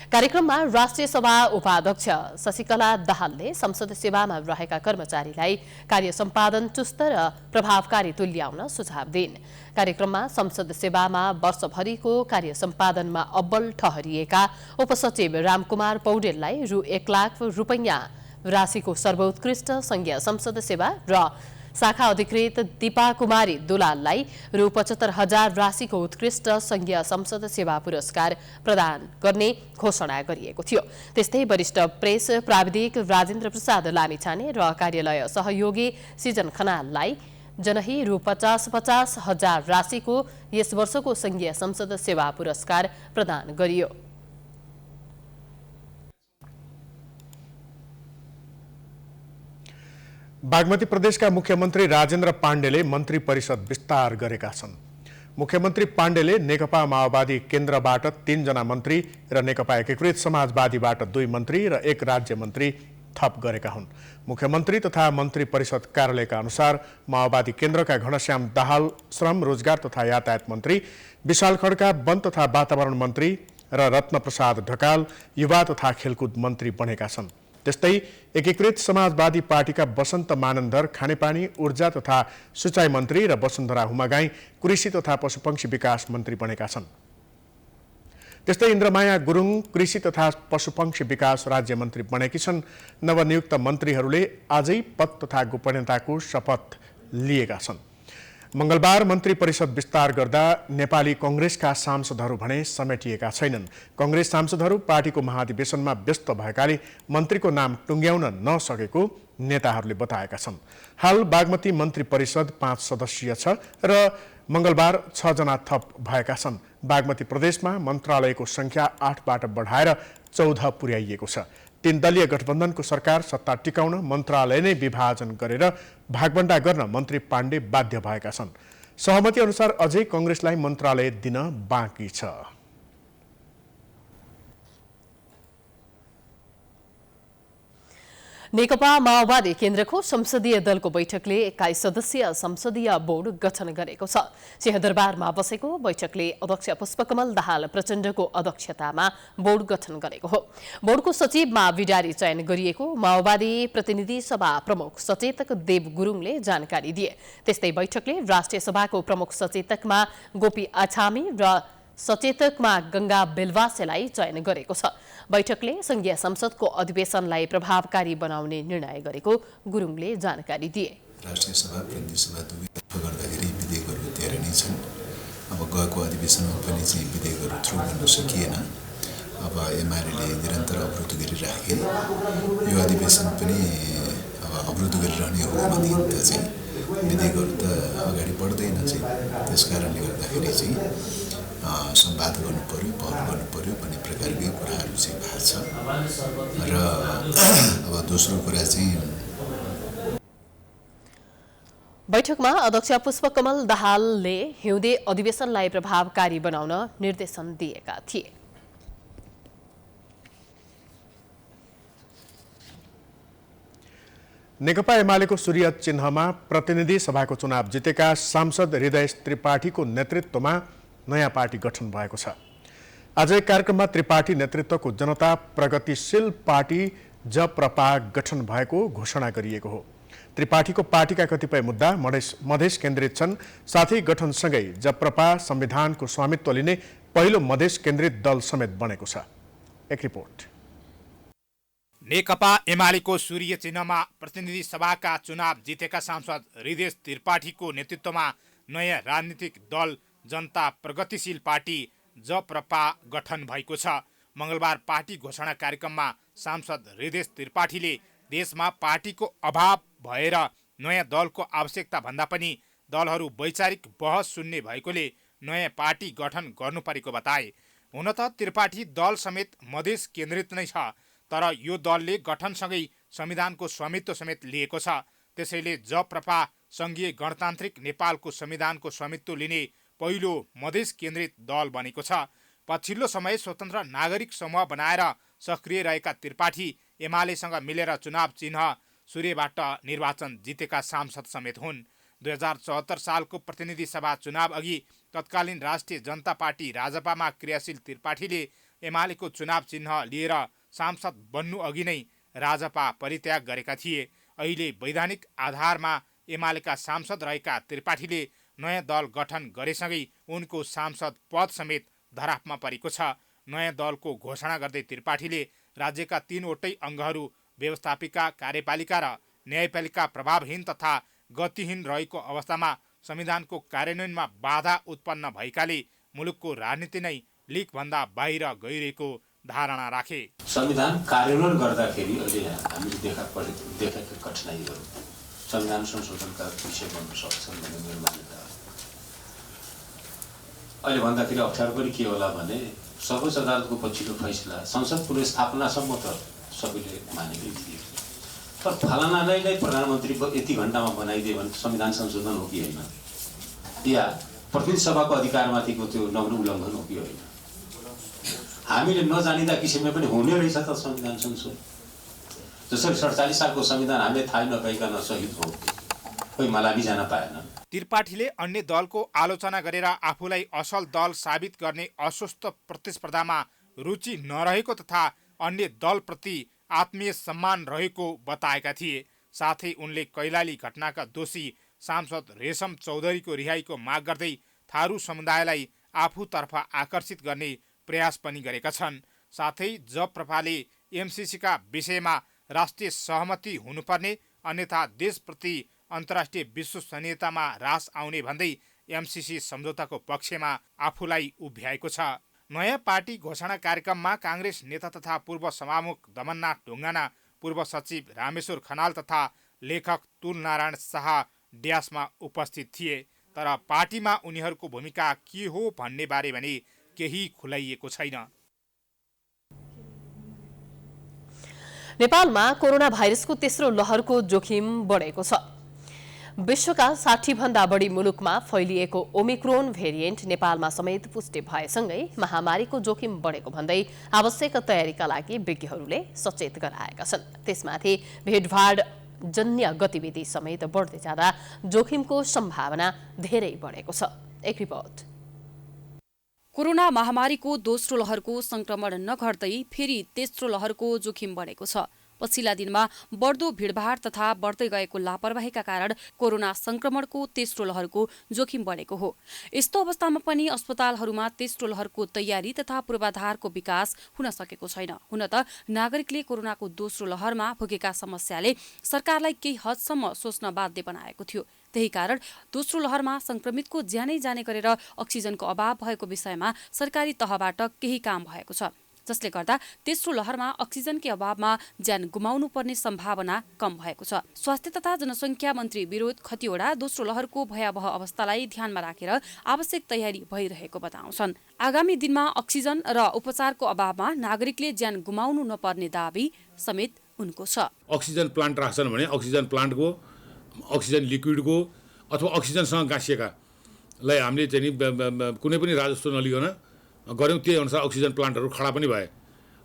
Speaker 2: कार्यक्रममा राष्ट्रिय सभा उपाध्यक्ष शशिकला दाहालले संसद सेवामा रहेका कर्मचारीलाई कार्य सम्पादन चुस्त र प्रभावकारी तुल्याउन सुझाव दिइन्। कार्यक्रममा संसद सेवामा वर्षभरिको कार्य सम्पादनमा अब्बल ठहरिएका उपसचिव रामकुमार पौडेललाई रु 1 लाख रुपैयाँ राशिको सर्वोत्कृष्ट संघीय संसद सेवा र शाखा अधिकृत दीपा कुमारी दुलाललाई रु 75,000 राशिको उत्कृष्ट संघीय संसद सेवा पुरस्कार प्रदान गर्ने घोषणा गरिएको थियो। त्यस्तै वरिष्ठ प्रेस प्राविधिक राजेन्द्र प्रसाद लामिछाने र कार्यालय सहयोगी सिजन खनाललाई जनही रु 50,000 राशिको यस वर्षको संघीय संसद सेवा पुरस्कार प्रदान गरियो।
Speaker 1: बागमती प्रदेशका मुख्यमन्त्री राजेन्द्र पाण्डेले मन्त्री परिषद विस्तार गरेका छन्। मुख्यमन्त्री पाण्डेले नेकपा माओवादी केन्द्रबाट 3 जना मन्त्री र नेकपा एकीकृत समाजवादीबाट 2 मन्त्री र 1 राज्य मन्त्री थप गरेका हुन्। मुख्यमन्त्री तथा मन्त्री परिषद कार्यालयका अनुसार माओवादी केन्द्रका घनश्याम दाहाल श्रम रोजगार तथा यातायात मन्त्री, विशाल खड्का वन तथा वातावरण मन्त्री र रत्नप्रसाद ढकाल युवा तथा खेलकुद मन्त्री बनेका छन्। त्यस्तै एकीकृत समाजवादी पार्टीका वसन्त मानन्दर खानेपानी ऊर्जा तथा सिँचाइ मन्त्री र वसुन्धरा हुमागाई कृषि तथा पशुपक्षी विकास मन्त्री बनेका छन्। त्यस्तै इन्द्रमाया गुरुङ कृषि तथा पशुपक्षी विकास राज्य मन्त्री बनेकी छन्। नवनियुक्त मन्त्रीहरूले आजै पद तथा गोपनीयताको शपथ लिएका छन्। मंगलबार मन्त्री परिषद विस्तार गर्दा नेपाली कांग्रेसका सांसदहरू भने समेटिएका छैनन्। कांग्रेस सांसदहरू पार्टीको महाधिवेशनमा व्यस्त भएकाले मन्त्रीको नाम टुङ्ग्याउन नसकेको नेताहरूले बताएका छन्। हाल बागमती मन्त्री परिषद 5 सदस्यीय छ र मंगलबार 6 जना थप भएका छन्। बागमती प्रदेशमा मन्त्रालयको संख्या 8 बाट बढाएर 14 पुर्याइएको छ। 3 दलीय गठबन्धनको सरकार सत्ता टिकाउन मन्त्रालय नै विभाजन गरेर भागबण्डा गर्न मन्त्री पाण्डे बाध्य भएका छन्। सहमति अनुसार अझै कांग्रेसलाई मन्त्रालय दिन बाँकी छ।
Speaker 2: नेकपा माओवादी केन्द्रको संसदीय दलको बैठकले 21 सदस्यीय संसदीय बोर्ड गठन गरेको छ। सिंहदरबारमा बसेको बैठकले अध्यक्ष पुष्पकमल दाहाल प्रचण्डको अध्यक्षतामा बोर्ड गठन गरेको हो। बोर्डको सचिवमा विडारी चयन गरिएको माओवादी प्रतिनिधि सभा प्रमुख सचेतक देव गुरुङले जानकारी दिए। त्यस्तै बैठकले राष्ट्रिय सभाको प्रमुख सचेतकमा गोपी आछामी र सचेतकमा गंगा बेलवासेलाई चयन गरेको छ। बैठकले संघीय संसदको अधिवेशनलाई प्रभावकारी बनाउने निर्णय गरेको गुरुङले जानकारी दिए।
Speaker 14: राष्ट्रिय सभा प्रतिनिधि सभा दुवैतर्फ गर्दाखेरि विधेयकहरू धेरै नै छन्। अब गएको अधिवेशनमा पनि चाहिँ विधेयकहरू थ्रु गर्न सकिएन। अब एमाले निरन्तर अवरोध गरिराखे। यो अधिवेशन पनि अब अवरोध गरिरहने हो भनेदेखि त चाहिँ विधेयकहरू त अगाडि बढ्दैन चाहिँ। त्यसकारणले गर्दाखेरि चाहिँ संवाद गर्नु पर्यो, पहल गर्नु पर्यो भन्ने प्रकारकै कुराहरू चाहिँ भएको छ। र अब दोस्रो कुरा चाहिँ
Speaker 2: बैठकमा अध्यक्ष पुष्पकमल दाहालले हिउँदे अधिवेशनलाई प्रभावकारी बनाउन निर्देशन दिएका थिए।
Speaker 1: नेकपा एमालेको सूर्य चिन्हमा प्रतिनिधि सभाको चुनाव जितेका सांसद हृदय त्रिपाठीको नेतृत्वमा नयाँ पार्टी गठन भएको छ। आज एक कार्यक्रममा त्रिपाठी नेतृत्वको जनता प्रगतिशील पार्टी जप्रपा गठन भएको घोषणा गरिएको हो। त्रिपाठीको पार्टीका कतिपय मुद्दा मधेस केन्द्रित छन्। साथै गठनसँगै जप्रपा संविधानको स्वामित्व लिने पहिलो मधेस केन्द्रित दल समेत बनेको छ। एक रिपोर्ट।
Speaker 15: नेकपा एमालेको सूर्य चिन्हमा प्रतिनिधि सभाका चुनाव जितेका सांसद हृदेश त्रिपाठीको नेतृत्वमा नयाँ राजनीतिक दल जनता प्रगतिशील पार्टी जप्रपा गठन भएको छ। मंगलबार पार्टी घोषणा कार्यक्रममा सांसद हृदेश त्रिपाठीले देशमा पार्टीको अभाव भएर नयाँ दलको आवश्यकता भन्दा पनि दलहरू वैचारिक बहस सुन्ने भएकोले नयाँ पार्टी गठन गर्नु परेको बताए। हुन त त्रिपाठी दल समेत मधेस केन्द्रित नै छ, तर यो दलले गठनसँगै संविधानको स्वामित्व समेत लिएको छ। त्यसैले जप्रपा संघीय गणतान्त्रिक नेपालको संविधानको स्वामित्व लिने पहिलो मधेस केन्द्रित दल बनेको छ। पछिल्लो समय स्वतन्त्र नागरिक समूह बनाएर सक्रिय रहेका त्रिपाठी एमालेसँग मिलेर चुनाव चिन्ह सूर्यबाट निर्वाचन जितेका सांसद समेत हुन्। 2074 सालको प्रतिनिधि सभा चुनाव अघि तत्कालीन राष्ट्रिय जनता पार्टी राजपामा क्रियाशील त्रिपाठीले एमालेको चुनाव चिन्ह लिएर सांसद बन्नु अघि नै राजपा परित्याग गरेका थिए। अहिले वैधानिक आधारमा एमालेका सांसद रहेका त्रिपाठीले नयाँ दल गठन गरेसँगै उनको सांसद पद समेत धरापमा परेको छ। नयाँ दलको घोषणा गर्दै त्रिपाठीले राज्यका 3वटै अङ्गहरू व्यवस्थापिका, कार्यपालिका र न्यायपालिका प्रभावहीन तथा गतिहीन रहेको अवस्थामा संविधानको कार्यान्वयनमा बाधा उत्पन्न भएकाले मुलुकको राजनीति नै लिकभन्दा बाहिर गइरहेको धारणा राखे।
Speaker 16: संविधान कार्यान्वयन गर्दाखेरि अहिले हामीले देखेका कठिनाइहरू संविधान संशोधनका विषय बन्न सक्छन् भन्ने मेरो मान्यता हो। अहिले भन्दाखेरि अप्ठ्यारो पनि के होला भने सर्वोच्च अदालतको पछिल्लो फैसला संसद पुनर्स्थापनासम्म त सबैले मानेकै थिए, तर फलानालाई नै प्रधानमन्त्री यति घण्टामा बनाइदियो भने संविधान संशोधन हो कि होइन, या प्रतिनिधि सभाको अधिकारमाथिको त्यो नग्न उल्लङ्घन हो कि होइन। हामीले नजानिदा किसिमले पनि हुने रहेछ त संविधान संशोधन। जसरी 47 सालको संविधान हामीले थाहै नपाइकन शहीद हो, कोही मलामी जान पाएन।
Speaker 15: त्रिपाठीले अन्य दलको आलोचना गरेर आफूलाई असल दल साबित गर्ने अस्वस्थ प्रतिस्पर्धामा रुचि नरहेको तथा अन्य दलप्रति आत्मीय सम्मान रहेको बताएका थिए। साथै उनले कैलाली घटनाका दोषी सांसद रेशम चौधरीको रिहाईको माग गर्दै थारू समुदायलाई आफूतर्फ आकर्षित गर्ने प्रयास पनि गरेका छन्। साथै जप्रपाले एमसीसीका विषयमा राष्ट्रिय सहमति हुनुपर्ने, अन्यथा देशप्रति अन्तर्राष्ट्रिय विश्वसनीयतामा ह्रास आउने भन्दै एमसीसी सम्झौताको पक्षमा आफूलाई उभ्याएको छ। नयाँ पार्टी घोषणा कार्यक्रममा काङ्ग्रेस नेता तथा पूर्व सभामुख दमननाथ ढुङ्गाना, पूर्व सचिव रामेश्वर खनाल तथा लेखक तुलनारायण शाह ड्यासमा उपस्थित थिए। तर पार्टीमा उनीहरूको भूमिका के हो भन्ने बारे भने केही खुलाइएको छैन।
Speaker 2: नेपालमा कोरोना भाइरसको तेस्रो लहरको जोखिम बढेको छ। विश्वका 60 भन्दा बढी मुलुकमा फैलिएको ओमिक्रोन भेरिएन्ट नेपालमा समेत पुष्टि भएसँगै महामारीको जोखिम बढेको भन्दै आवश्यक तयारीका लागि विज्ञहरूले सचेत गराएका छन्। त्यसमाथि भेटभाड जन्य गतिविधि समेत बढ्दै जाँदा जोखिमको सम्भावना धेरै बढेको छ। एक रिपोर्ट।
Speaker 17: कोरोना महामारीको दोस्रो लहरको संक्रमण नघट्दै फेरि तेस्रो लहरको जोखिम बढेको छ। पछिल्ला दिनमा बढ्दो भिडभाड तथा बढ्दै गएको लापरवाहीका कारण कोरोना संक्रमणको तेस्रो लहरको जोखिम बढेको हो। यस्तो अवस्थामा पनि अस्पतालहरूमा तेस्रो लहरको तयारी तथा पूर्वाधारको विकास हुन सकेको छैन। हुन त नागरिकले कोरोनाको दोस्रो लहरमा भोगेका समस्याले सरकारलाई केही हदसम्म सोच्न बाध्य बनाएको थियो। त्यही कारण दोस्रो लहरमा संक्रमितको ज्यानै जाने गरेर अक्सिजनको अभाव भएको विषयमा सरकारी तहबाट केही काम भएको छ, जसले गर्दा तेस्रो लहरमा अक्सिजनकै अभावमा ज्यान गुमाउनु पर्ने सम्भावना कम भएको छ। स्वास्थ्य तथा जनसङ्ख्या मन्त्री विरोध खतिवडा दोस्रो लहरको भयावह अवस्थालाई ध्यानमा राखेर आवश्यक तयारी भइरहेको बताउँछन्। आगामी दिनमा अक्सिजन र उपचारको अभावमा नागरिकले ज्यान गुमाउनु नपर्ने दाबी समेत उनको छ।
Speaker 18: अक्सिजन प्लान्ट राख्छन् भने अक्सिजन प्लान्टको, अक्सिजन लिक्विडको अथवा अक्सिजनसँग गाँसिएकालाई हामीले चाहिँ कुनै पनि राजस्व नलिकन गऱ्यौँ। त्यही अनुसार अक्सिजन प्लान्टहरू खडा पनि भए।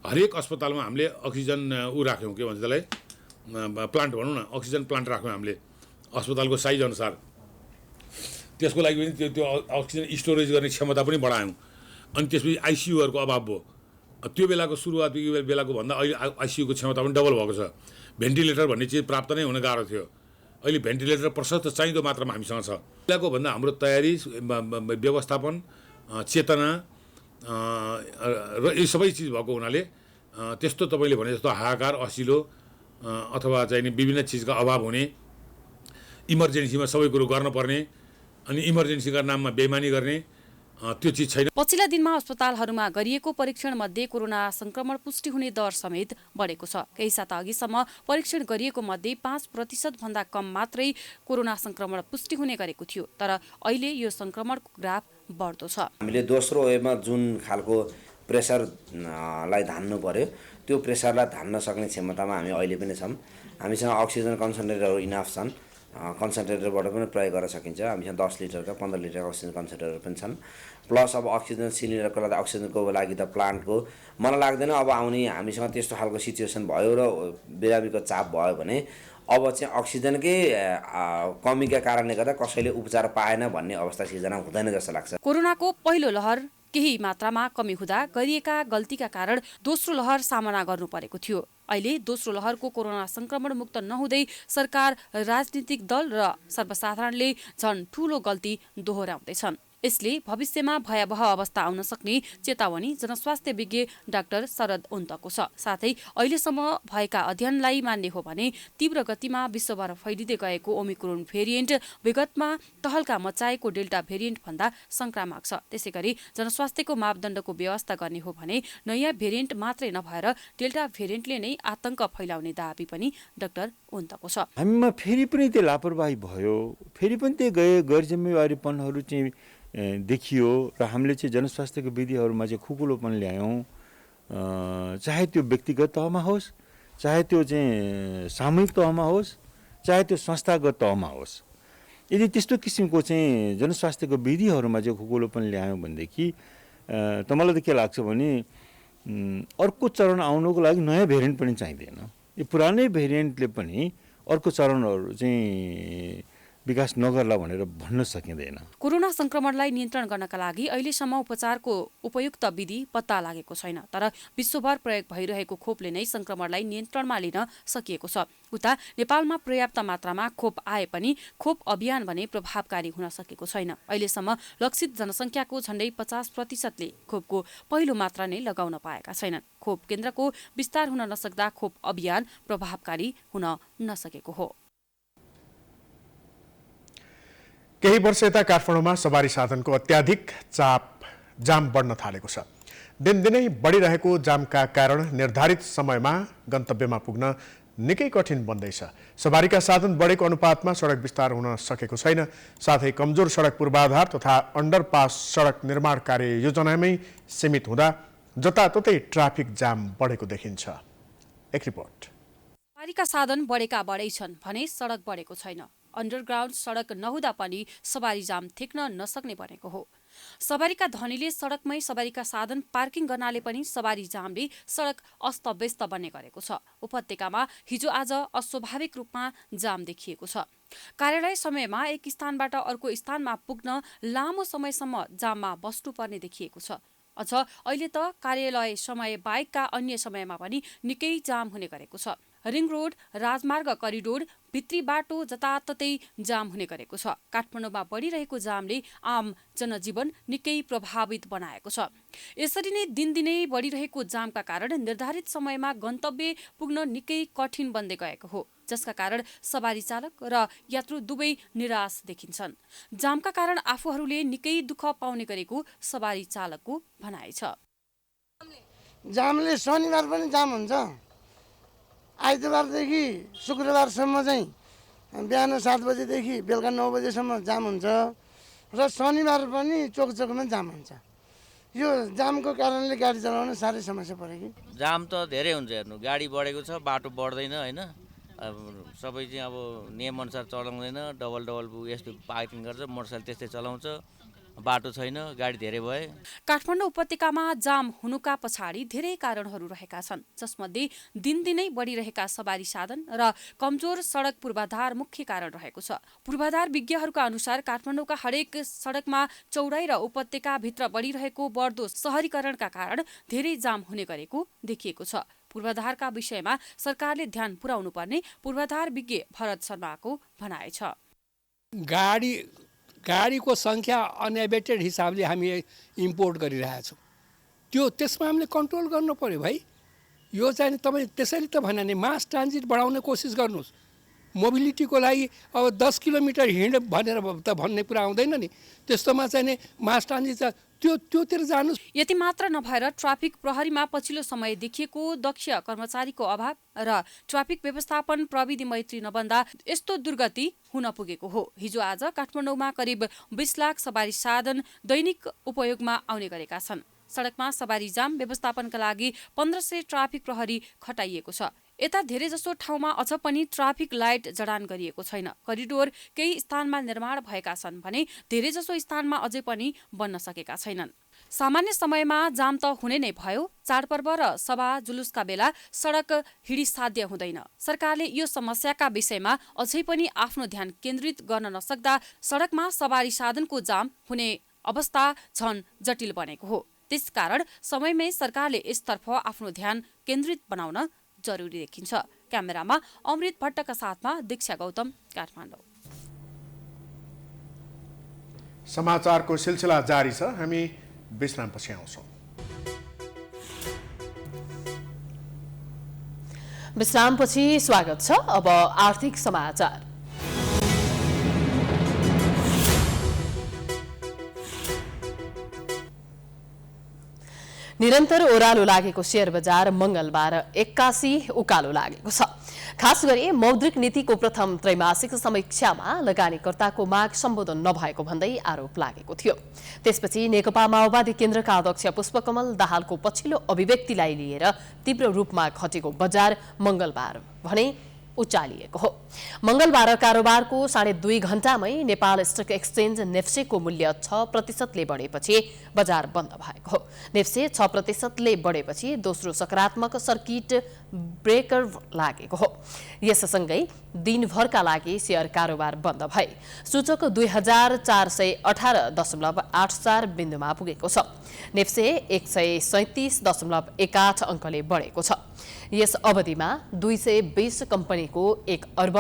Speaker 18: हरेक अस्पतालमा हामीले अक्सिजन राख्यौँ, के भन्छ त्यसलाई, प्लान्ट भनौँ न, अक्सिजन प्लान्ट राख्यौँ हामीले अस्पतालको साइज अनुसार। त्यसको लागि पनि त्यो अक्सिजन स्टोरेज गर्ने क्षमता पनि बढायौँ। अनि त्यसपछि आइसियुहरूको अभाव भयो। त्यो बेलाको सुरुवात बेलाको भन्दा अहिले आइसियुको क्षमता पनि डबल भएको छ। भेन्टिलेटर भन्ने चिज प्राप्त नै हुन गाह्रो थियो। अहिले भेन्टिलेटर प्रशस्त चाहिँदो मात्रामा हामीसँग छ। बेलाको भन्दा हाम्रो तयारी, व्यवस्थापन, चेतना र यी सबै चिज भएको हुनाले त्यस्तो तपाईँले भने जस्तो हाहाकार, असिलो अथवा चाहिँ नि विभिन्न चिजका अभाव हुने, इमर्जेन्सीमा सबै कुरो गर्नुपर्ने अनि इमर्जेन्सीका नाममा बेइमानी गर्ने त्यो चिज छैन।
Speaker 17: पछिल्ला दिनमा अस्पतालहरूमा गरिएको परीक्षण मध्ये कोरोना संक्रमण पुष्टि हुने दर समेत बढेको छ। केही साता अघिसम्म परीक्षण गरिएको मध्ये 5% भन्दा कम मात्रै कोरोना संक्रमण पुष्टि हुने गरेको थियो। तर अहिले यो संक्रमणको ग्राफ बढ्दो छ।
Speaker 19: हामीले दोस्रो वेभमा जुन खालको प्रेसरलाई धान्नु पर्यो त्यो प्रेसरलाई धान्न सक्ने क्षमतामा हामी अहिले पनि छौँ। हामीसँग अक्सिजन कन्सन्ट्रेटरहरू इनाफ छन्। कन्सन्ट्रेटरबाट पनि प्रयोग गर्न सकिन्छ। हामीसँग 10 लिटरका 15 लिटरका अक्सिजन कन्सन्ट्रेटर पनि छन्। प्लस अब अक्सिजन सिलिन्डरको लागि अक्सिजनको लागि त प्लान्टको मलाई लाग्दैन अब आउने हामीसँग त्यस्तो खालको सिचुएसन भयो र बिरामीको चाप भयो भने अब चाहिँ अक्सिजनकै कमीका कारणले गर्दा कसैले उपचार पाएन भन्ने अवस्था सिर्जना हुँदैन जस्तो लाग्छ।
Speaker 17: कोरोनाको पहिलो लहर केही मात्रामा कमी हुँदा गरिएका गल्तीका कारण दोस्रो लहर सामना गर्नु परेको थियो। अहिले दोस्रो लहरको कोरोना संक्रमण मुक्त नहुँदै सरकार, राजनीतिक दल र सर्वसाधारणले झन् ठूलो गल्ती दोहोर्याउँदैछन्। यसले भविष्यमा भयावह अवस्था आउन सक्ने चेतावनी जनस्वास्थ्य विज्ञ डाक्टर शरद उन्तको छ। साथै अहिलेसम्म भएका अध्ययनलाई मान्ने हो भने तीव्र गतिमा विश्वभर फैलिँदै गएको ओमिक्रोन भेरिएन्ट विगतमा तहल्का मचाएको डेल्टा भेरिएन्ट भन्दा संक्रामक छ। त्यसैगरी जनस्वास्थ्यको मापदण्डको व्यवस्था गर्ने हो भने नयाँ भेरिएन्ट मात्रै नभएर डेल्टा भेरिएन्टले नै आतंक फैलाउने दाबी पनि डाक्टर उन्तको छ।
Speaker 20: हामीमा फेरि पनि त्यो लापरवाही भयो, फेरि पनि त्यो गैर जिम्मेवारीपनहरू चाहिँ देखियो र हामीले चाहिँ जनस्वास्थ्यको विधिहरूमा चाहिँ खुकुलोपन ल्यायौँ। चाहे त्यो व्यक्तिगत तहमा होस्, चाहे त्यो चाहिँ सामूहिक तहमा होस्, चाहे त्यो संस्थागत तहमा होस्। यदि त्यस्तो किसिमको चाहिँ जनस्वास्थ्यको विधिहरूमा चाहिँ खुकुलोपन ल्यायौँ भनेदेखि मलाई त के लाग्छ भने अर्को चरण आउनुको लागि नयाँ भेरिएन्ट पनि चाहिँदैन। यो पुरानै भेरिएन्टले पनि अर्को चरणहरू चाहिँ विकास नगर्ला भनेर भन्न सकिँदैन।
Speaker 17: कोरोना संक्रमणलाई नियन्त्रण गर्नका लागि अहिलेसम्म उपचारको उपयुक्त विधि पत्ता लागेको छैन। तर विश्वभर प्रयोग भइरहेको खोपले नै संक्रमणलाई नियन्त्रणमा लिन सकिएको छ। उता नेपालमा पर्याप्त मात्रामा खोप आए पनि खोप अभियान भने प्रभावकारी हुन सकेको छैन। अहिलेसम्म लक्षित जनसङ्ख्याको झण्डै 50%ले खोपको पहिलो मात्रा नै लगाउन पाएका छैनन्। खोप केन्द्रको विस्तार हुन नसक्दा खोप अभियान प्रभावकारी हुन नसकेको हो।
Speaker 1: केही वर्ष यता काठमाडौँमा सवारी साधनको अत्याधिक जाम बढ्न थालेको छ। दिनदिनै बढिरहेको जामका कारण निर्धारित समयमा गन्तव्यमा पुग्न निकै कठिन बन्दैछ। सवारीका साधन बढेको अनुपातमा सडक विस्तार हुन सकेको छैन। साथै कमजोर सडक पूर्वाधार तथा अन्डरपास सडक निर्माण कार्य योजनामै सीमित हुँदा जताततै ट्राफिक जाम बढेको देखिन्छ। एक रिपोर्ट।
Speaker 17: सवारीका साधन बढेका बढै छन् भने सडक बढेको छैन। अन्डरग्राउन्ड सडक नहुँदा पनि सवारी जाम ठेक्न नसक्ने बनेको हो। सवारीका धनीले सडकमै सवारीका साधन पार्किङ गर्नाले पनि सवारी जामले सडक अस्तव्यस्त बन्ने गरेको छ। उपत्यकामा हिजो आज अस्वाभाविक रूपमा जाम देखिएको छ। कार्यालय समयमा एक स्थानबाट अर्को स्थानमा पुग्न लामो समयसम्म जाममा बस्नुपर्ने देखिएको छ। अझ अहिले त कार्यालय समय बाहेकका अन्य समयमा पनि निकै जाम हुने गरेको छ। रिङ रोड, राजमार्ग करिडोर, भित्री बाटो जताततै जाम हुने गरेको छ। काठमाडौँमा बढिरहेको जामले आम जनजीवन निकै प्रभावित बनाएको छ। यसरी नै दिनदिनै बढिरहेको जामका कारण निर्धारित समयमा गन्तव्य पुग्न निकै कठिन बन्दै गएको हो, जसका कारण सवारी चालक र यात्रु दुवै निराश देखिन्छन्। जामका कारण आफूहरूले निकै दुःख पाउने गरेको सवारी चालकको भनाइ छ।
Speaker 21: जामले शनिबार पनि जाम हुन्छ, आइतबारदेखि शुक्रबारसम्म चाहिँ बिहान 7 बजेदेखि बेलुका 9 बजेसम्म जाम हुन्छ र शनिबार पनि चोकचोकमा जाम हुन्छ। यो जामको कारणले गाडी चलाउन साह्रै समस्या पऱ्यो कि।
Speaker 22: जाम त धेरै हुन्छ, हेर्नु गाडी बढेको छ, बाटो बढ्दैन होइन। सबै चाहिँ अब नियमअनुसार चलाउँदैन, डबल यस्तो पार्किङ गर्छ, मोटरसाइकल त्यस्तै चलाउँछ। बाटो छैन, गाडी धेरै भए।
Speaker 17: काठमाडौँ उपत्यकामा जाम हुनुका पछाडि धेरै कारणहरू रहेका छन्, जसमध्ये दिनदिनै बढिरहेका सवारी साधन र कमजोर सडक पूर्वाधार मुख्य कारण रहेको छ। पूर्वाधार विज्ञहरूका अनुसार काठमाडौँका हरेक सडकमा चौडाइ र उपत्यकाभित्र बढिरहेको बढ्दो शहरीकरणका कारण धेरै जाम हुने गरेको देखिएको छ। पूर्वाधारका विषयमा सरकारले ध्यान पुर्याउनु पर्ने पूर्वाधार विज्ञ भरत शर्माको भनाइ छ।
Speaker 4: गाडीको सङ्ख्या अनएबेटेड हिसाबले हामी इम्पोर्ट गरिरहेछौँ, त्यसमा हामीले कन्ट्रोल गर्नु पर्यो भाइ। यो चाहिँ तपाईँ त्यसैले त भने नि मास ट्रान्जिट बढाउने कोसिस गर्नुहोस्। मोबिलिटीको लागि अब 10 किलोमिटर हिँड भनेर त भन्ने कुरा आउँदैन नि, त्यस्तोमा चाहिँ नि मास ट्रान्जिट त्योतिर जानुहोस्।
Speaker 17: यति मात्र नभएर ट्राफिक प्रहरीमा पछिल्लो समय देखिएको दक्ष कर्मचारीको अभाव र ट्राफिक व्यवस्थापन प्रविधि मैत्री नबन्दा यस्तो दुर्गति हुन पुगेको हो। हिजो आज काठमाडौँमा करिब 20 लाख सवारी साधन दैनिक उपयोगमा आउने गरेका छन्। सडकमा सवारी जाम व्यवस्थापनका लागि 1500 ट्राफिक प्रहरी खटाइएको छ। यता धेरैजसो ठाउँमा अझ पनि ट्राफिक लाइट जडान गरिएको छैन। करिडोर केही स्थानमा निर्माण भएका छन् भने धेरैजसो स्थानमा अझै पनि बन्न सकेका छैनन्। सामान्य समयमा जाम त हुने नै भयो, चाडपर्व र सभा जुलुसका बेला सडक हिडिसाध्य हुँदैन। सरकारले यो समस्याका विषयमा अझै पनि आफ्नो ध्यान केन्द्रित गर्न नसक्दा सडकमा सवारी साधनको जाम हुने अवस्था झन जटिल बनेको हो। त्यसकारण समयमै सरकारले यसतर्फ आफ्नो ध्यान केन्द्रित बनाउन जरुरी देखिन्छ। क्यामेरामा अमृत भट्टका साथमा दीक्षा गौतम, काठमाडौँ।
Speaker 1: समाचारको सिलसिला जारी छ, हामी विश्रामपछि आउँछौँ।
Speaker 2: विश्रामपछि स्वागत छ। अब आर्थिक समाचार। निरन्तर ओह्रालो लागेको शेयर बजार मंगलबार 81 उकालो लागेको छ। खास गरी मौद्रिक नीतिको प्रथम त्रैमासिक समीक्षामा लगानीकर्ताको माग सम्बोधन नभएको भन्दै आरोप लागेको थियो। त्यसपछि नेकपा माओवादी केन्द्रका अध्यक्ष पुष्पकमल दाहालको पछिल्लो अभिव्यक्तिलाई लिएर तीव्र रूपमा घटेको बजार मंगलबार भने उचालिएको हो। मंगलबार कारोबारको 2.5 घण्टामै नेपाल स्टक एक्सचेन्ज नेफ्सेको मूल्य 6% बढेपछि बजार बन्द भएको हो। नेफ्से 6% बढेपछि दोस्रो सकारात्मक सर्किट ब्रेकर लागेको हो। यससँगै दिनभरका लागि शेयर कारोबार बन्द भए। सूचक 2418.84 बिन्दुमा पुगेको छ। नेफ्से 137.18 अङ्कले बढेको छ। यस अवधिमा 220 कम्पनीको 1 अर्ब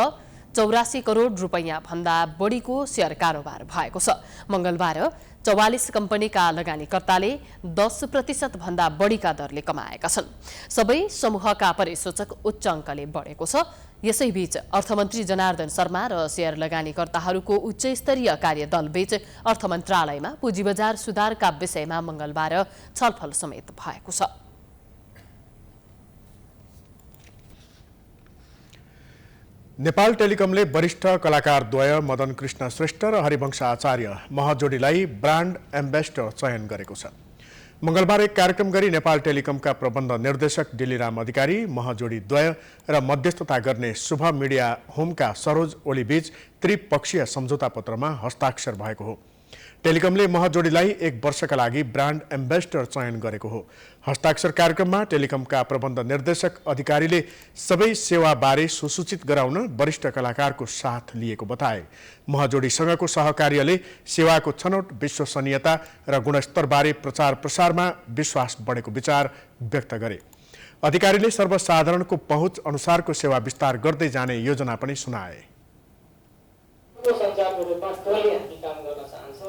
Speaker 2: 84 करोड रुपैयाँ भन्दा बढीको शेयर कारोबार भएको छ। मंगलबार 44 कम्पनीका लगानीकर्ताले 10% भन्दा बढीका दरले कमाएका छन्। सबै समूहका परिसूचक उच्च अङ्कले बढेको छ। यसैबीच अर्थमन्त्री जनार्दन शर्मा र शेयर लगानीकर्ताहरूको उच्चस्तरीय कार्यदलबीच अर्थ मन्त्रालयमा पुँजी बजार सुधारका विषयमा मंगलबार छलफल समेत भएको छ।
Speaker 1: नेपाल टेलिकमले वरिष्ठ कलाकारद्वय मदन कृष्ण श्रेष्ठ र हरिवंश आचार्य महजोडीलाई ब्रान्ड एम्बेसडर चयन गरेको छ। मंगलबार एक कार्यक्रम गरी नेपाल टेलिकमका प्रबन्ध निर्देशक डिलिराम अधिकारी, महजोडीद्वय र मध्यस्थता गर्ने शुभ मिडिया होमका सरोज ओलीबीच त्रिपक्षीय सम्झौता पत्रमा हस्ताक्षर भएको हो। टेलिकमले महजोडीलाई 1 वर्षका लागि ब्रान्ड एम्बेसडर चयन गरेको हो। हस्ताक्षर कार्यक्रममा टेलिकमका प्रबन्ध निर्देशक अधिकारीले सबै सेवाबारे सुसूचित गराउन वरिष्ठ कलाकारको साथ लिएको बताए। महजोडीसँगको सहकार्यले सेवाको छनौट, विश्वसनीयता र गुणस्तरबारे प्रचार प्रसारमा विश्वास बढेको विचार व्यक्त गरे। अधिकारीले सर्वसाधारणको पहुँच अनुसारको सेवा विस्तार गर्दै जाने योजना पनि सुनाए।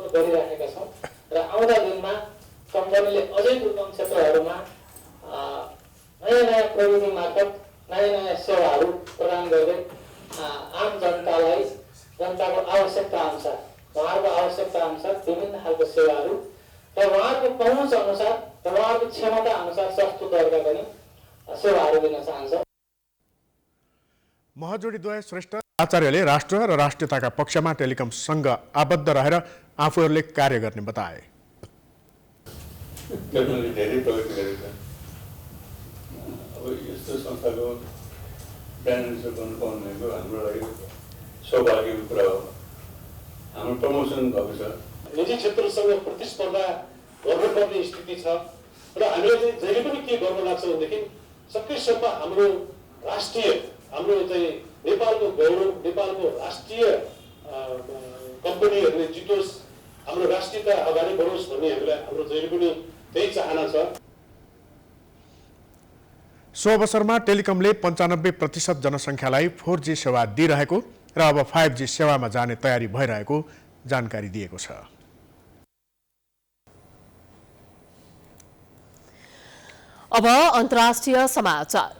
Speaker 5: गरिराखेका छौँ र आउँदा दिनमा कम्पनीले अझै दुर्गम क्षेत्रहरूमा नयाँ प्रविधि मार्फत नयाँ सेवाहरू प्रदान गर्दै आम जनतालाई जनताको आवश्यकता अनुसार उहाँहरूको आवश्यकता अनुसार विभिन्न खालको सेवाहरू र उहाँहरूको पहुँच अनुसार र उहाँहरूको क्षमता अनुसार सस्तो दरका पनि सेवाहरू दिन चाहन्छ।
Speaker 1: महजोडीद्वय श्रेष्ठ आचार्यले राष्ट्र र राष्ट्रियताका पक्षमा टेलिकमसँग आबद्ध रहेर आफूहरूले कार्य गर्ने बताए।
Speaker 23: टेक्नोलोजी धेरै प्रगति गरेको छ। अब यस्तो संस्थाको ब्रान्ड एम्बेसडर गर्नु पाउनु भनेको हाम्रो लागि सौभाग्यको कुरा हो। हाम्रो प्रमोसन भएको छ,
Speaker 3: निजी क्षेत्रसँग प्रतिस्पर्धा गर्नुपर्ने स्थिति छ र हामीलाई चाहिँ जहिले पनि के गर्नु लाग्छ भनेदेखि सकेसम्म हाम्रो राष्ट्रिय हाम्रो चाहिँ नेपालको गौरव नेपालको राष्ट्रिय कम्पनीहरूले जितोस् हाम्रो राष्ट्रियता अगाडि बढोस् भन्ने हामीलाई हाम्रो जहिले पनि त्यही चाहना छ।
Speaker 1: सो अवसरमा टेलिकमले 95% जनसङ्ख्यालाई 4G सेवा दिइरहेको र अब 5G सेवामा जाने तयारी भइरहेको जानकारी दिएको छ।
Speaker 2: अब अन्तर्राष्ट्रिय समाचार।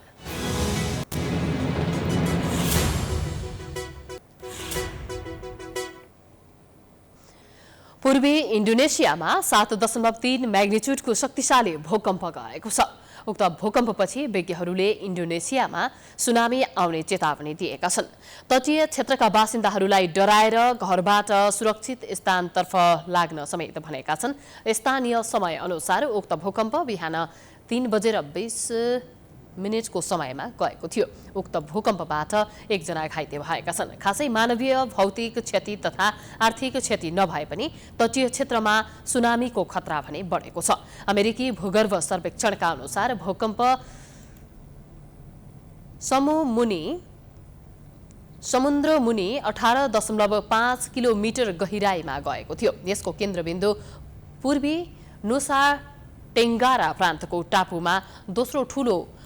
Speaker 2: पूर्वी इन्डोनेसियामा 7.3 म्याग्निट्युडको शक्तिशाली भूकम्प गएको छ। उक्त भूकम्पपछि विज्ञहरूले इन्डोनेसियामा सुनामी आउने चेतावनी दिएका छन्। तटीय क्षेत्रका बासिन्दाहरूलाई डराएर घरबाट सुरक्षित स्थानतर्फ लाग्न समेत भनेका छन्। स्थानीय समयअनुसार उक्त भूकम्प बिहान 3:20 को समयमा गएको थियो। उक्त भूकम्पबाट एकजना घाइते भएका छन्। खासै मानवीय भौतिक क्षति तथा आर्थिक क्षति नभए पनि तटीय क्षेत्रमा सुनामीको खतरा भने बढेको छ। अमेरिकी भूगर्भ सर्वेक्षणका अनुसार भूकम्प समुद्र मुनि 18.5 किलोमिटर गहिराईमा गएको थियो। यसको केन्द्रबिन्दु पूर्वी नुसा टेङ्गारा प्रान्तको टापुमा दोस्रो ठूलो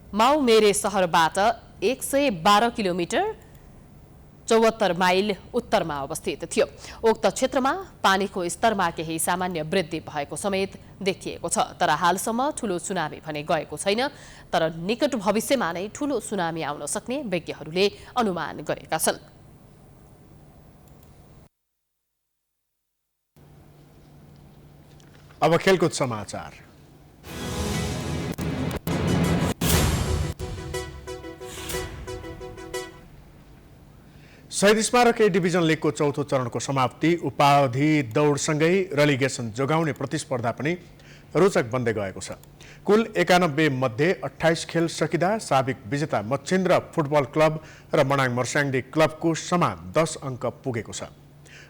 Speaker 2: माउमेरे सहरबाट 112 किलोमिटर 74 माइल उत्तरमा अवस्थित थियो। उक्त क्षेत्रमा पानीको स्तरमा केही सामान्य वृद्धि भएको समेत देखिएको छ। तर हालसम्म ठूलो सुनामी भने गएको छैन। तर निकट भविष्यमा नै ठूलो सुनामी आउन सक्ने विज्ञहरूले अनुमान गरेका छन्।
Speaker 1: अब खेलकुद समाचार। शहीद स्मारक ए डिभिजन लिगको चौथो चरणको समाप्ति उपाधि दौडसँगै रेलिगेसन जोगाउने प्रतिस्पर्धा पनि रोचक बन्दै गएको छ। कुल 91 मध्ये 28 खेल सकिँदा साबिक विजेता मच्छिन्द्र फुटबल क्लब र मनाङ मर्स्याङ्दी क्लबको समान 10 अङ्क पुगेको छ।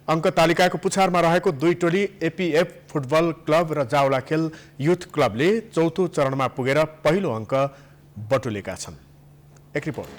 Speaker 1: अङ्क तालिकाको पुछारमा रहेको दुई टोली एपीएफ फुटबल क्लब र जावलाखेल युथ क्लबले चौथो चरणमा पुगेर पहिलो अङ्क बटुलेका छन्। एक रिपोर्ट।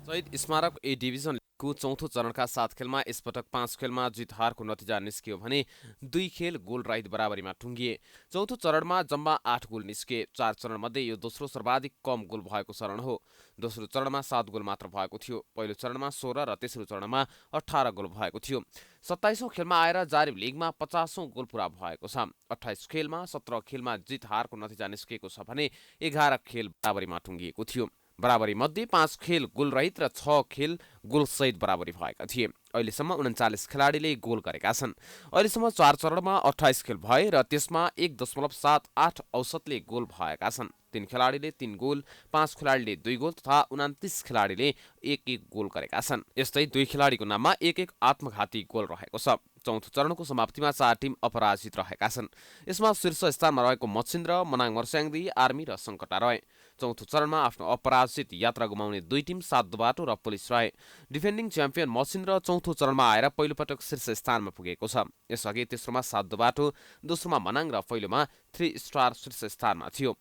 Speaker 6: शहीद स्मारक ए डिभिजन को चौथो चरणका 7 खेलमा यसपटक 5 खेलमा जित हारको नतिजा निस्कियो भने 2 खेल गोल रहित बराबरीमा टुङ्गिए। चौथो चरणमा जम्मा 8 गोल निस्के। 4 चरण मध्ये यो दोस्रो सर्वाधिक कम गोल भएको चरण हो। दोस्रो चरणमा 7 गोल मात्र भएको थियो। पहिलो चरणमा 16 र तेस्रो चरणमा 18 गोल भएको थियो। 27औं खेलमा आएर जारी लिगमा 50औं गोल पूरा भएको छ। 28 खेलमा 17 खेलमा जित हारको नतिजा निस्केको छ भने 11 खेल बराबरीमा टुङ्गिएको थियो। बराबरी मध्ये 5 खेल गोल रहित र 6 खेल गोल सहित बराबरी भएका थिए। अहिलेसम्म 39 खेलाडीले गोल गरेका छन्। अहिलेसम्म 4 चरणमा 28 खेल भए र त्यसमा 1.78 औसतले गोल भएका छन्। 3 खेलाडीले 3 गोल, 5 खेलाडीले 2 गोल तथा 29 खेलाडीले 1-1 गोल गरेका छन्। यस्तै 2 खेलाडीको नाममा 1-1 आत्मघाती गोल रहेको छ। चौथो चरणको समाप्तिमा 4 टिम अपराजित रहेका छन्। यसमा शीर्ष स्थानमा रहेको मच्छिन्द्र, मनाङ मर्स्याङ्दी, आर्मी र सङ्कटा रहे। चौथो चरणमा आफ्नो अपराजित यात्रा गुमाउने 2 टिम सातदोबाटो र पुलिस रहे। डिफेन्डिङ च्याम्पियन मच्छिन्द्र चौथो चरणमा आएर पहिलोपटक शीर्ष स्थानमा पुगेको छ। यसअघि तेस्रोमा सातदोबाटो, दोस्रोमा मनाङ र पहिलोमा 3 स्टार शीर्ष स्थानमा थियो।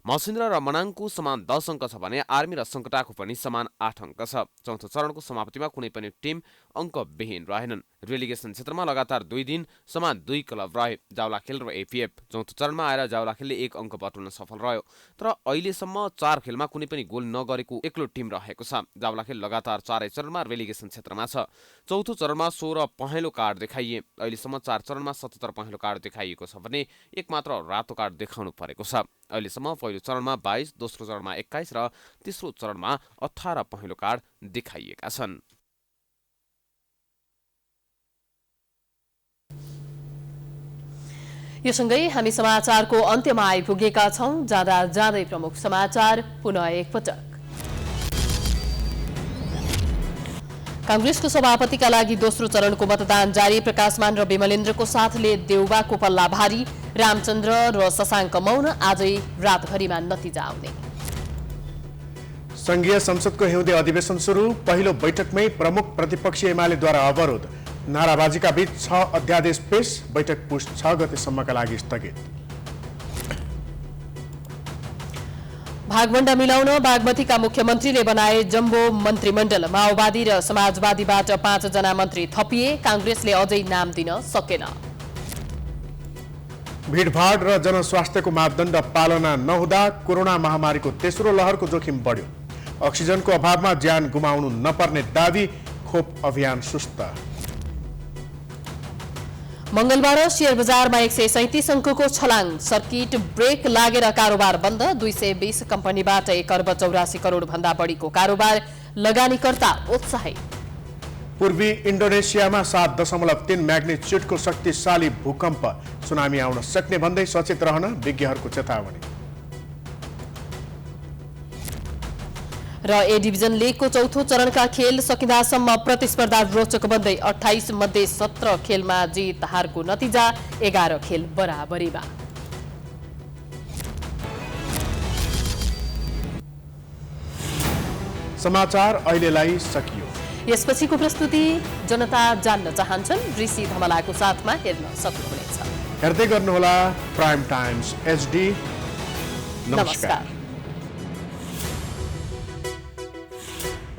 Speaker 6: मच्छिन्द्र र मनाङको समान 10 अङ्क छ भने आर्मी र सङ्कटाको पनि समान 8 अङ्क छ। चौथो चरणको समाप्तिमा कुनै पनि टिम अङ्कविहीन रहेनन्। रेलिगेसन क्षेत्रमा लगातार 2 दिन समान 2 क्लब रहे, जावलाखेल र एपीएफ। चौथो चरणमा आएर जावलाखेलले 1 अङ्क बटुल्न सफल रह्यो। तर अहिलेसम्म 4 खेलमा कुनै पनि गोल नगरेको एक्लो टिम रहेको छ। जावलाखेल लगातार 4 चरणमा रेलिगेसन क्षेत्रमा छ। चौथो चरणमा 16 पहेँलो कार्ड देखाइए। अहिलेसम्म 4 चरणमा 77 पहेँलो कार्ड देखाइएको छ भने 1 मात्र रातो कार्ड देखाउनु परेको छ। अहिलेसम्म पहिलो चरणमा 22, दोस्रो चरणमा 21 र तेस्रो चरणमा 18 पहेँलो कार्ड देखाइएका छन्।
Speaker 2: यो सँगै हामी समाचारको अन्त्यमा आइपुगेका छौं। जाँदा जाँदै प्रमुख समाचार पुनः एकपटक। कांग्रेसको सभापतिका लागि दोस्रो चरणको मतदान जारी। प्रकाशमान र विमलेन्द्रको साथले देउबाको पल्ला भारी। रामचन्द्र र शशाङ्क मौन। आजै रातभरिमा नतिजा आउने।
Speaker 1: संघीय संसदको हिउँदे अधिवेशन सुरु। पहिलो बैठकमै प्रमुख प्रतिपक्षी एमालेद्वारा अवरोध। नाराबाजीका बीच 6 अध्यादेश पेश, बैठक पुस 6 गतेसम्मका लागि स्थगित।
Speaker 2: भागभण्डा मिलाउन बागमतीका मुख्यमन्त्रीले बनाए जम्बो मन्त्रीमण्डल। माओवादी र समाजवादीबाट 5 जना मन्त्री थपिए, काङ्ग्रेसले अझै नाम दिन सकेन।
Speaker 1: भीडभाड र जनस्वास्थ्यको मापदण्ड पालना नहुँदा कोरोना महामारीको तेस्रो लहरको जोखिम बढ्यो। अक्सिजनको अभावमा ज्यान गुमाउनु नपर्ने दावी, खोप अभियान सुस्त।
Speaker 2: मंगलबार शेयर बजारमा 137 अङ्कको छलाङ, सर्किट ब्रेक लागेर कारोबार बन्द। 220 कम्पनीबाट 1 अर्ब 84 करोड भन्दा बढीको कारोबार, लगानीकर्ता उत्साहित।
Speaker 1: पूर्वी इन्डोनेसियामा 7.3 म्याग्निच्युडको शक्तिशाली भूकम्प, सुनामी आउन सक्ने भन्दै सचेत रहन विज्ञहरूको चेतावनी। र ए डिभिजन लिगको चौथो चरणका खेल सकिँदासम्म प्रतिस्पर्धा रोचक बन्दै 28 मध्ये 17 खेलमा जित हारको नतिजा, 11 खेल बराबरीमा। समाचार अहिलेलाई सकियो। यसपछिको प्रस्तुति जनता जान्न चाहन्छन् ऋषि धमलाको साथमा हेर्न सक्नुहुनेछ। हेर्दै गर्नुहोला प्राइम टाइम्स HD। नमस्कार।